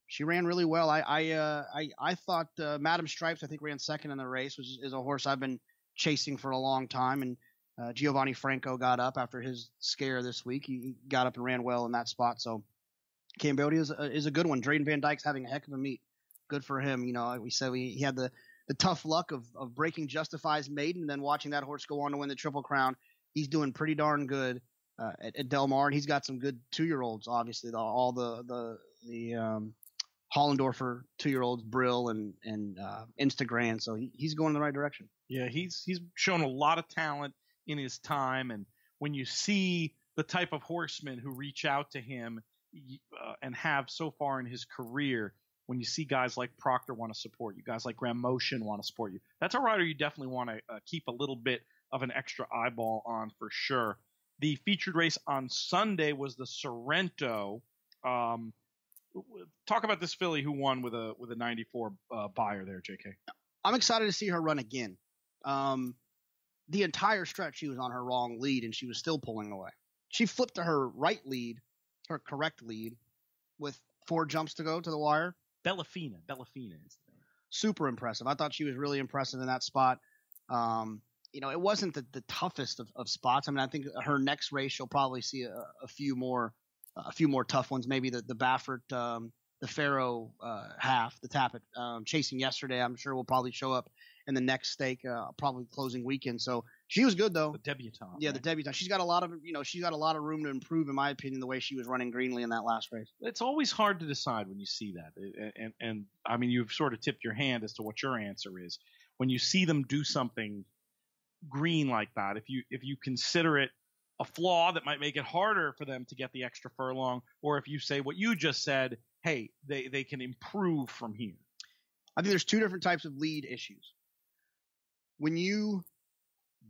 She ran really well. I thought Madam Stripes, I think, ran 2nd in the race, which is a horse I've been chasing for a long time. And Giovanni Franco got up after his scare this week. He got up and ran well in that spot. So Cambodia is a good one. Drayden Van Dyke's having a heck of a meet. Good for him. You know, like we said, he had the tough luck of breaking Justify's maiden and then watching that horse go on to win the Triple Crown. He's doing pretty darn good at Del Mar, and he's got some good 2-year-olds. Obviously, all the Hollendorfer 2-year-olds, Brill and Instagram. So he's going in the right direction. Yeah, he's shown a lot of talent in his time, and when you see the type of horsemen who reach out to him and have so far in his career, when you see guys like Proctor want to support you, guys like Graham Motion want to support you, that's a rider you definitely want to keep a little bit of an extra eyeball on for sure. The featured race on Sunday was the Sorrento. Talk about this filly who won with a 94 buyer there, JK. I'm excited to see her run again. The entire stretch she was on her wrong lead and she was still pulling away. She flipped to her right lead, her correct lead, with 4 jumps to go to the wire. Bellafina is the name. Super impressive. I thought she was really impressive in that spot. You know, it wasn't the toughest of spots. I mean, I think her next race she'll probably see a few more tough ones. Maybe the Baffert, the Faro half, the Tappet chasing yesterday. I'm sure will probably show up in the next stake, probably closing weekend. So she was good though. The debutante. Yeah, right? The debutante. She's got a lot of room to improve, in my opinion, the way she was running greenly in that last race. It's always hard to decide when you see that, and I mean, you've sort of tipped your hand as to what your answer is when you see them do something green like that. If you consider it a flaw that might make it harder for them to get the extra furlong, or if you say what you just said, hey, they can improve from here. I think there's 2 different types of lead issues. When you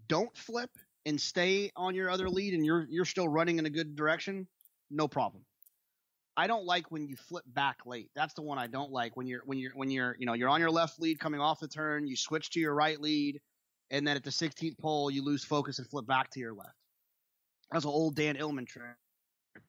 don't flip and stay on your other lead and you're still running in a good direction, no problem. I don't like when you flip back late. That's the one I don't like. When you're you're on your left lead coming off the turn, you switch to your right lead, and then at the 16th pole you lose focus and flip back to your left. That's an old Dan Illman trick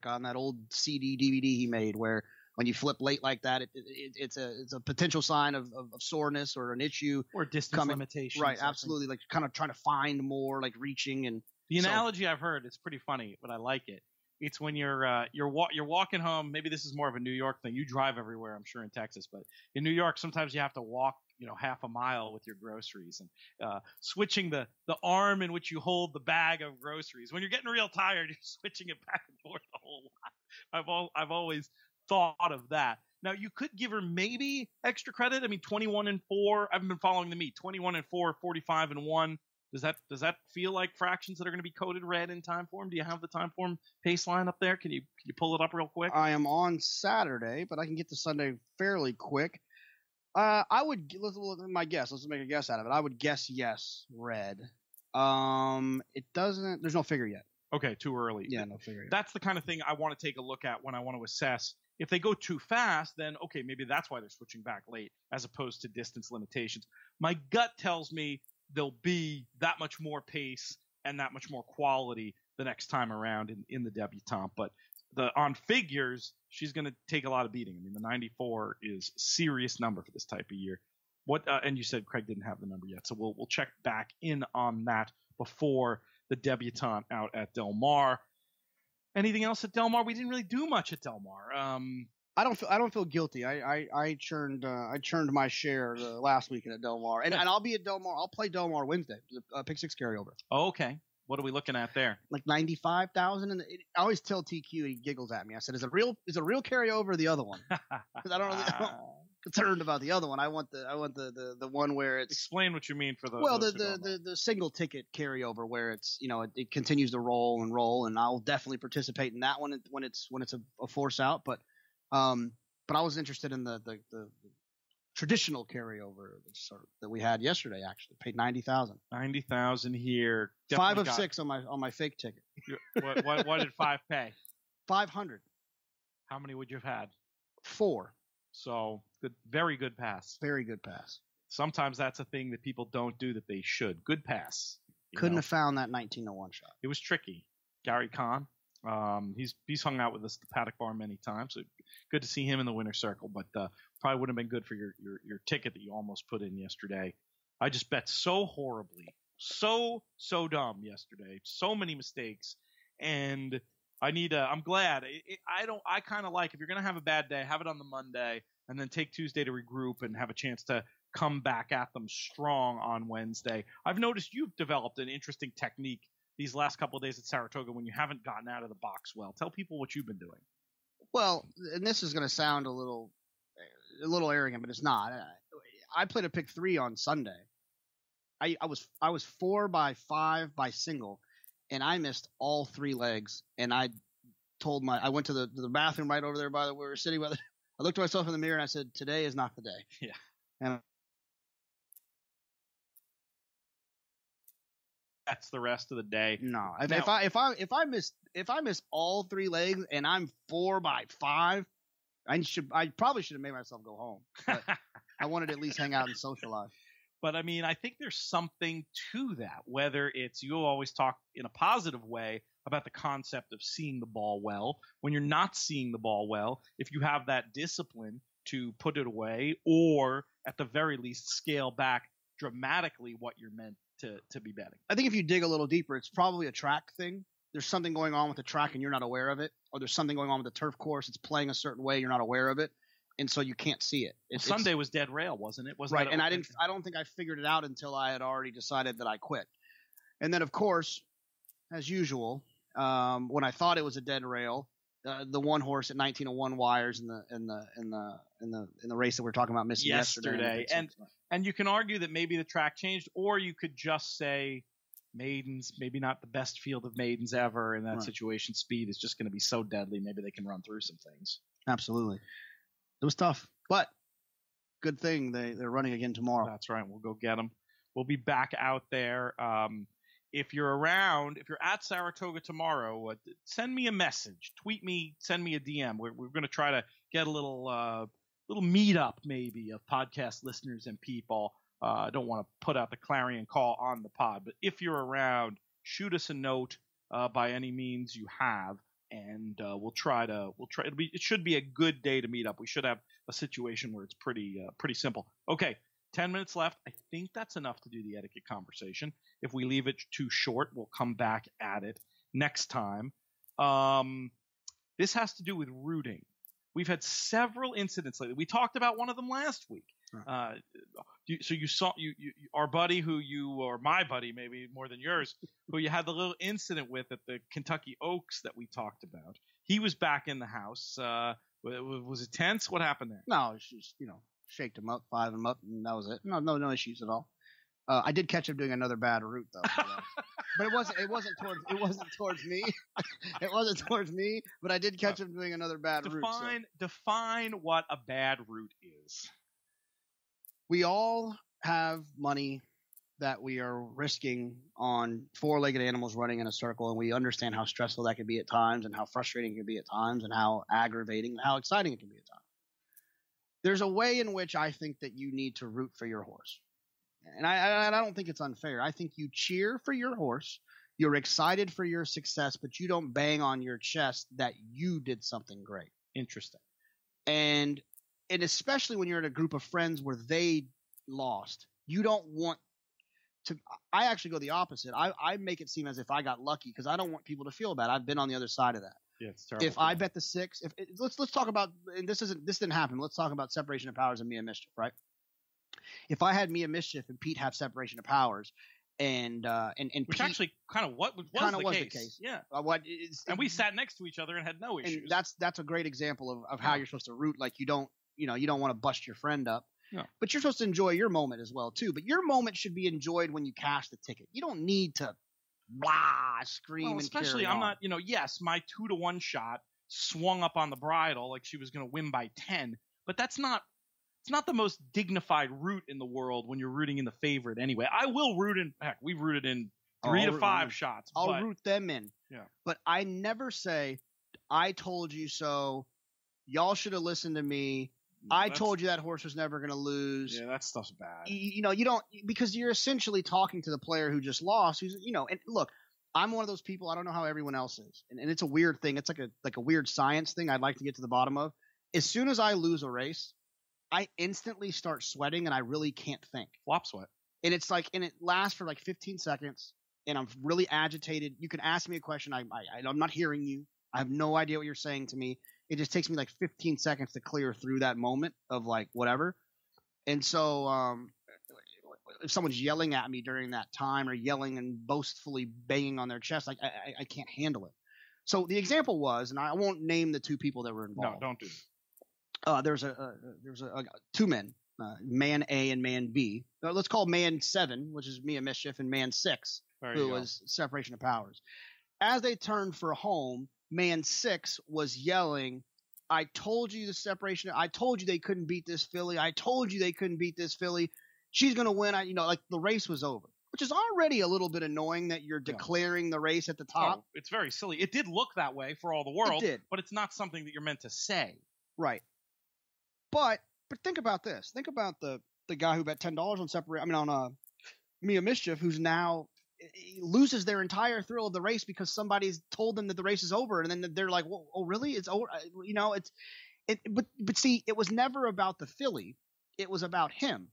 on that old CD DVD he made, where when you flip late like that, it's a potential sign of soreness or an issue or distance limitation. Right, absolutely. Like kind of trying to find more, like reaching and. The analogy I've heard, it's pretty funny, but I like it. It's when you're walking home. Maybe this is more of a New York thing. You drive everywhere, I'm sure, in Texas, but in New York, sometimes you have to walk, half a mile with your groceries, and switching the arm in which you hold the bag of groceries. When you're getting real tired, you're switching it back and forth a whole lot. I've always thought of that. Now you could give her maybe extra credit. I mean, 21-4. I haven't been following the meet. 21-4, 45-1. Does that feel like fractions that are going to be coded red in time form? Do you have the time form pace line up there? Can you pull it up real quick? I am on Saturday, but I can get to Sunday fairly quick. Let's my guess. Let's make a guess out of it. I would guess yes, red. It doesn't. There's no figure yet. Okay, too early. Yeah, no figure yet. That's the kind of thing I want to take a look at when I want to assess. If they go too fast, then okay, maybe that's why they're switching back late, as opposed to distance limitations. My gut tells me there'll be that much more pace and that much more quality the next time around in the debutante. But on figures, she's going to take a lot of beating. I mean, the 94 is a serious number for this type of year. And you said Craig didn't have the number yet, so we'll check back in on that before the debutante out at Del Mar. Anything else at Del Mar? We didn't really do much at Del Mar. I don't feel guilty. I churned my share last weekend at Del Mar, and I'll be at Del Mar. I'll play Del Mar Wednesday, pick 6 carryover. Oh, okay. What are we looking at there? Like 95,000. And I always tell TQ, he giggles at me. I said, "Is it real carryover or the other one?" Because I'm concerned about the other one. I want the one where it's. Explain what you mean for the. Well, the single ticket carryover where it's it continues to roll, and I'll definitely participate in that one when it's a force out. But I was interested in the traditional carryover that we had yesterday. Actually, paid 90,000. 90,000 here. 5 of 6 on my fake ticket. What did 5 pay? 500. How many would you have had? 4. So good, very good pass. Very good pass. Sometimes that's a thing that people don't do that they should. Good pass. Couldn't have found that 1901 shot. It was tricky. Gary Kahn. He's hung out with us at the Paddock Bar many times. So good to see him in the winner's circle, but probably wouldn't have been good for your ticket that you almost put in yesterday. I just bet so horribly, so dumb yesterday. So many mistakes, and I'm glad. I kind of like, if you're gonna have a bad day, have it on the Monday, and then take Tuesday to regroup and have a chance to come back at them strong on Wednesday. I've noticed you've developed an interesting technique these last couple of days at Saratoga when you haven't gotten out of the box well. Tell people what you've been doing. Well, and this is going to sound a little arrogant, but it's not. I played a pick 3 on Sunday. I was 4 by 5 by single, and I missed all 3 legs. And I went to the bathroom right over there where we were sitting. I looked at myself in the mirror and I said, "Today is not the day." Yeah. And that's the rest of the day. No, if I miss all 3 legs and I'm 4 by 5, I probably should have made myself go home. But I wanted to at least hang out and socialize. But I mean, I think there's something to that. Whether it's, you always talk in a positive way about the concept of seeing the ball well. When you're not seeing the ball well, if you have that discipline to put it away, or at the very least scale back dramatically what you're meant to be betting. I think if you dig a little deeper, it's probably a track thing. There's something going on with the track and you're not aware of it, or there's something going on with the turf course. It's playing a certain way, you're not aware of it, and so you can't see it. Sunday was dead rail, wasn't it? Right, and I don't think I figured it out until I had already decided that I quit. And then, of course, as usual, when I thought it was a dead rail, the one horse at 1901 wires in the race that we were talking about missing yesterday. And you can argue that maybe the track changed, or you could just say maidens, maybe not the best field of maidens ever. In that situation, speed is just going to be so deadly. Maybe they can run through some things. Absolutely. It was tough, but good thing they're running again tomorrow. That's right. We'll go get them. We'll be back out there. If you're around, if you're at Saratoga tomorrow, send me a message, tweet me, send me a DM. We're going to try to get a little meetup maybe of podcast listeners and people. I don't want to put out the clarion call on the pod, but if you're around, shoot us a note by any means you have, and we'll try. It should be a good day to meet up. We should have a situation where it's pretty simple. Okay. 10 minutes left. I think that's enough to do the etiquette conversation. If we leave it too short, we'll come back at it next time. This has to do with rooting. We've had several incidents lately. We talked about one of them last week. Right. So you saw our buddy or my buddy, maybe more than yours, who you had the little incident with at the Kentucky Oaks that we talked about. He was back in the house. Was it tense? What happened there? No, it's just, shaked him up, 5 him up, and that was it. No issues at all. I did catch him doing another bad route though. But it wasn't towards me. It wasn't towards me, but I did catch him doing another bad route. Define what a bad route is. We all have money that we are risking on four-legged animals running in a circle, and we understand how stressful that can be at times, and how frustrating it can be at times, and how aggravating and how exciting it can be at times. There's a way in which I think that you need to root for your horse. And I don't think it's unfair. I think you cheer for your horse. You're excited for your success, but you don't bang on your chest that you did something great. Interesting. And especially when you're in a group of friends where they lost, you don't want to – I actually go the opposite. I make it seem as if I got lucky because I don't want people to feel bad. I've been on the other side of that. Yeah, it's terrible. If I bet the 6 – let's talk about – and this didn't happen. Let's talk about separation of powers and Mia Mischief, right? If I had Mia Mischief and Pete have separation of powers, and which Pete, actually kind of was the case. Yeah. And we sat next to each other and had no issues. And that's a great example of how you're supposed to root. Like you don't want to bust your friend up. No. But you're supposed to enjoy your moment as well too. But your moment should be enjoyed when you cash the ticket. You don't need to scream and especially carry I'm on. not, yes, my 2-to-1 shot swung up on the bridle like she was going to win by 10, but it's not the most dignified route in the world when you're rooting in the favorite anyway. I will root in, heck, we've rooted in 3 to 5 shots. I'll root them in. Yeah. But I never say, I told you so. Y'all should have listened to me. I told you that horse was never going to lose. Yeah, that stuff's bad. You don't, because you're essentially talking to the player who just lost, who's, and look, I'm one of those people. I don't know how everyone else is. And it's a weird thing. It's like a weird science thing I'd like to get to the bottom of. As soon as I lose a race, I instantly start sweating and I really can't think. Flop sweat. And it's like, and it lasts for like 15 seconds and I'm really agitated. You can ask me a question. I'm not hearing you. I have no idea what you're saying to me. It just takes me like 15 seconds to clear through that moment of like whatever. And so, if someone's yelling at me during that time or yelling and boastfully banging on their chest, like I can't handle it. So the example was, and I won't name the two people that were involved. No, don't do that. There's two men, man A and man B. Let's call man 7, which is Mia Mischief, and man 6, who was separation of powers. As they turned for home, man 6 was yelling, I told you the separation. I told you they couldn't beat this filly. I told you they couldn't beat this filly. She's going to win. Like the race was over, which is already a little bit annoying that you're declaring the race at the top. Oh, it's very silly. It did look that way for all the world, it did. But it's not something that you're meant to say. Right. But think about this. Think about the guy who bet $10 on Mia Mischief, who's now loses their entire thrill of the race because somebody's told them that the race is over, and then they're like, "Well, oh, really? It's over?" But see, it was never about the filly; it was about him.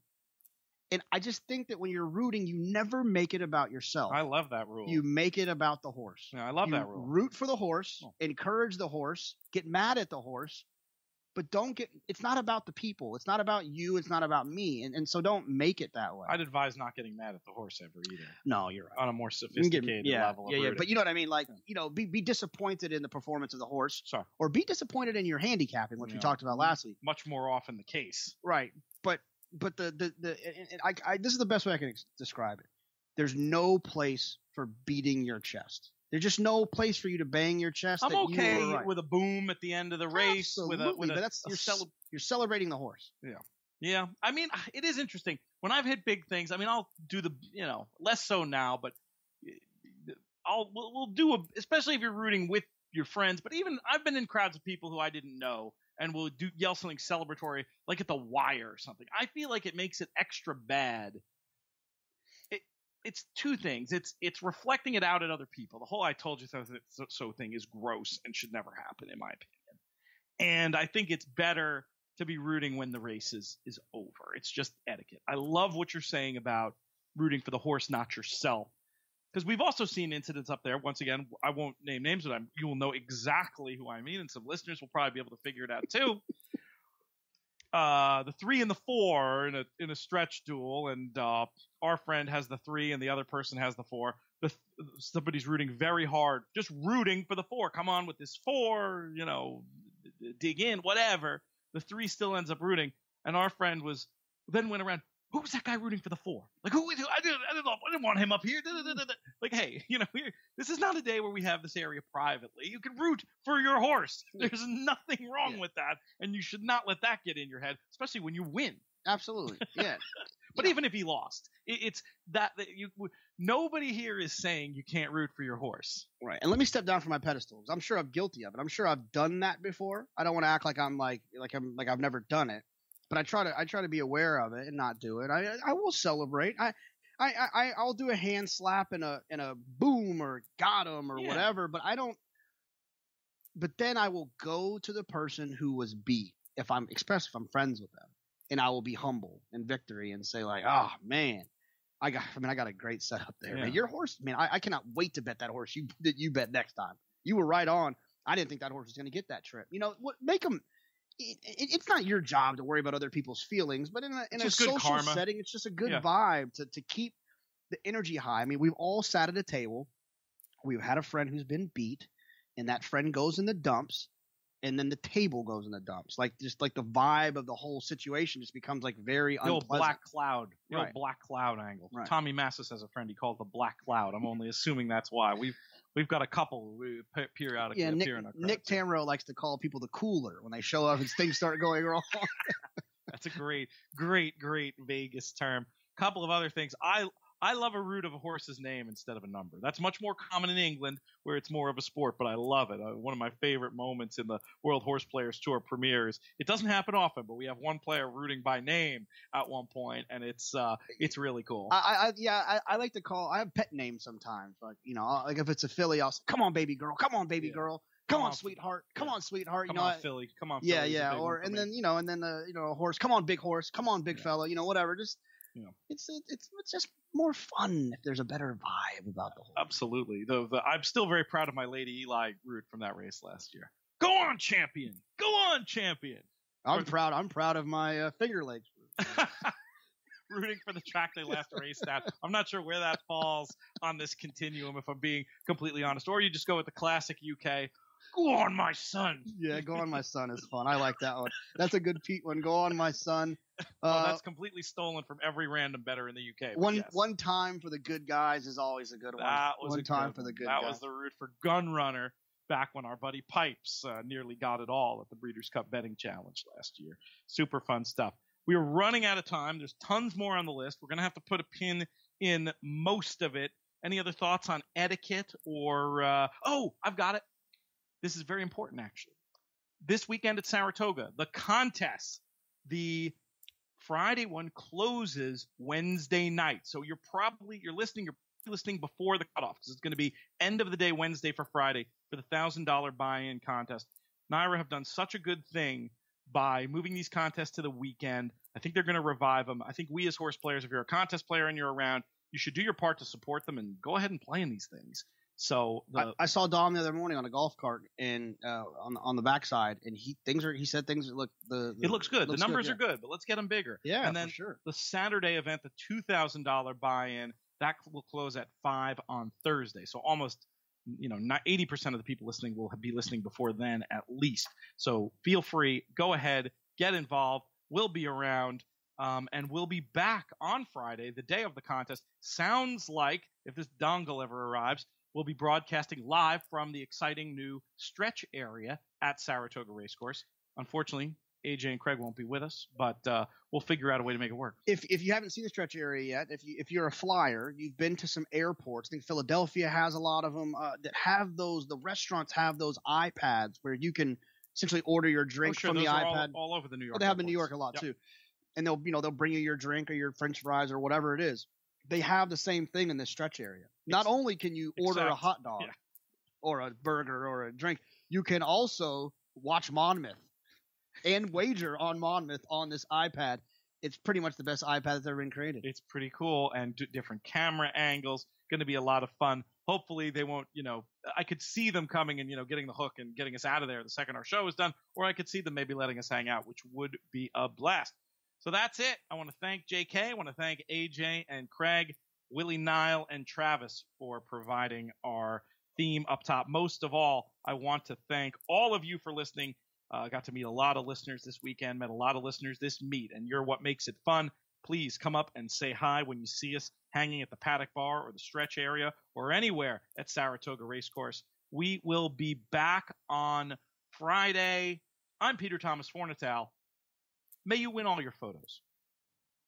And I just think that when you're rooting, you never make it about yourself. I love that rule. You make it about the horse. Yeah, I love that rule. Root for the horse, encourage the horse, get mad at the horse, but it's not about the people. It's not about you. It's not about me. And so don't make it that way. I'd advise not getting mad at the horse ever either. No, you're right. On a more sophisticated level of rooting. But you know what I mean? Like, be disappointed in the performance of the horse. Sorry. Or be disappointed in your handicapping, which we talked about last week. Much more often the case. Right. But this is the best way I can describe it. There's no place for beating your chest. There's just no place for you to bang your chest. I'm okay with a boom at the end of the race. Absolutely, but you're celebrating the horse. Yeah. Yeah. I mean, it is interesting. When I've hit big things, I mean, I'll do less so now, but we'll do especially if you're rooting with your friends. But even I've been in crowds of people who I didn't know, and we'll yell something celebratory, like at the wire or something. I feel like it makes it extra bad. It's two things. It's reflecting it out at other people. The whole "I told you so" thing is gross and should never happen, in my opinion. And I think it's better to be rooting when the race is over. It's just etiquette. I love what you're saying about rooting for the horse, not yourself. Because we've also seen incidents up there. Once again, I won't name names, but you will know exactly who I mean, and some listeners will probably be able to figure it out too. The 3 and the 4 in a stretch duel, and our friend has the 3 and the other person has the 4. Somebody's rooting very hard, just rooting for the 4. Come on with this 4, dig in, whatever. The 3 still ends up rooting, and our friend went around. who's that guy rooting for the 4? Like, who is it? I didn't want him up here. Like, hey, this is not a day where we have this area privately. You can root for your horse. There's nothing wrong with that, and you should not let that get in your head, especially when you win. Absolutely, yeah. But even if he lost, it's that nobody here is saying you can't root for your horse. Right. And let me step down from my pedestal, because I'm sure I'm guilty of it. I'm sure I've done that before. I don't want to act like I've never done it, but I try to be aware of it and not do it. I will celebrate. I'll do a hand slap and a boom or got him or whatever, but I don't. But then I will go to the person who was beat if I'm friends with them. And I will be humble in victory and say like, oh man, I got a great setup there. Yeah. Man, your horse, man, I cannot wait to bet that horse you bet next time. You were right on. I didn't think that horse was going to get that trip. Make them. It's not your job to worry about other people's feelings, but in a social setting, it's just a good vibe to keep the energy high. I mean, we've all sat at a table. We've had a friend who's been beat, and that friend goes in the dumps. And then the table goes in the dumps. Like the vibe of the whole situation just becomes like very unpleasant. The old black cloud angle. Right. Tommy Massis has a friend he called the black cloud. I'm only assuming that's why. We've got a couple periodically appear in our crowd. Nick Tamro likes to call people the cooler when they show up and things start going wrong. That's a great Vegas term. Couple of other things. I love a root of a horse's name instead of a number. That's much more common in England where it's more of a sport, but I love it. One of my favorite moments in the World Horseplayers Tour premieres. It doesn't happen often, but we have one player rooting by name at one point, and it's really cool. I like to call. I have pet names sometimes, like if it's a filly, I'll say, "Come on, baby girl! Come on, baby girl! Come on, sweetheart! Come on, sweetheart!" Come on, Philly! Come on, Philly! Yeah. Or and then a horse. Come on, big horse! Come on, big fella! Whatever. Just. It's just more fun if there's a better vibe about the whole. Absolutely. I'm still very proud of my Lady Eli route from that race last year. Go on, champion! Go on, champion! I'm proud of my finger legs route. Rooting for the track they last raced at. I'm not sure where that falls on this continuum, if I'm being completely honest. Or you just go with the classic UK. Go on, my son. Yeah, Go on, my son is fun. I like that one. That's a good Pete one. Go on, my son. That's completely stolen from every random bettor in the UK. One time for the good guys is always a good one. That was one time for the good guys. That was the route for Gun Runner back when our buddy Pipes nearly got it all at the Breeders' Cup Betting Challenge last year. Super fun stuff. We are running out of time. There's tons more on the list. We're going to have to put a pin in most of it. Any other thoughts on etiquette or I've got it. This is very important, actually. This weekend at Saratoga, the contest, the Friday one closes Wednesday night. So you're listening before the cutoff, because it's going to be end of the day Wednesday for Friday for the $1,000 buy-in contest. NYRA have done such a good thing by moving these contests to the weekend. I think they're going to revive them. I think we as horse players, if you're a contest player and you're around, you should do your part to support them and go ahead and play in these things. So I saw Dom the other morning on a golf cart and on the backside, and he said things look it looks good. The numbers are good, but let's get them bigger. Yeah, and then for sure. The Saturday event, the $2,000 buy-in, that will close at 5 on Thursday. So almost 80% of the people listening will be listening before then at least. So feel free, go ahead, get involved. We'll be around. And we'll be back on Friday, the day of the contest. Sounds like, if this dongle ever arrives, we'll be broadcasting live from the exciting new stretch area at Saratoga Racecourse. Unfortunately, AJ and Craig won't be with us, but we'll figure out a way to make it work. If you haven't seen the stretch area yet, if you're a flyer, you've been to some airports. I think Philadelphia has a lot of them that have those. The restaurants have those iPads where you can essentially order your drink from the iPad. All over the New York. Well, they have in New York a lot too. And they'll bring you your drink or your French fries or whatever it is. They have the same thing in this stretch area. Not only can you order a hot dog or a burger or a drink, you can also watch Monmouth and wager on Monmouth on this iPad. It's pretty much the best iPad that's ever been created. It's pretty cool, and different camera angles. Going to be a lot of fun. Hopefully they won't, I could see them coming and, getting the hook and getting us out of there the second our show is done, or I could see them maybe letting us hang out, which would be a blast. So that's it. I want to thank JK. I want to thank AJ and Craig, Willie, Nile, and Travis for providing our theme up top. Most of all, I want to thank all of you for listening. I got to meet a lot of listeners this weekend, met a lot of listeners this meet, and you're what makes it fun. please come up and say hi when you see us hanging at the paddock bar or the stretch area or anywhere at Saratoga Racecourse. We will be back on Friday. I'm Peter Thomas Fornatal. May you win all your photos.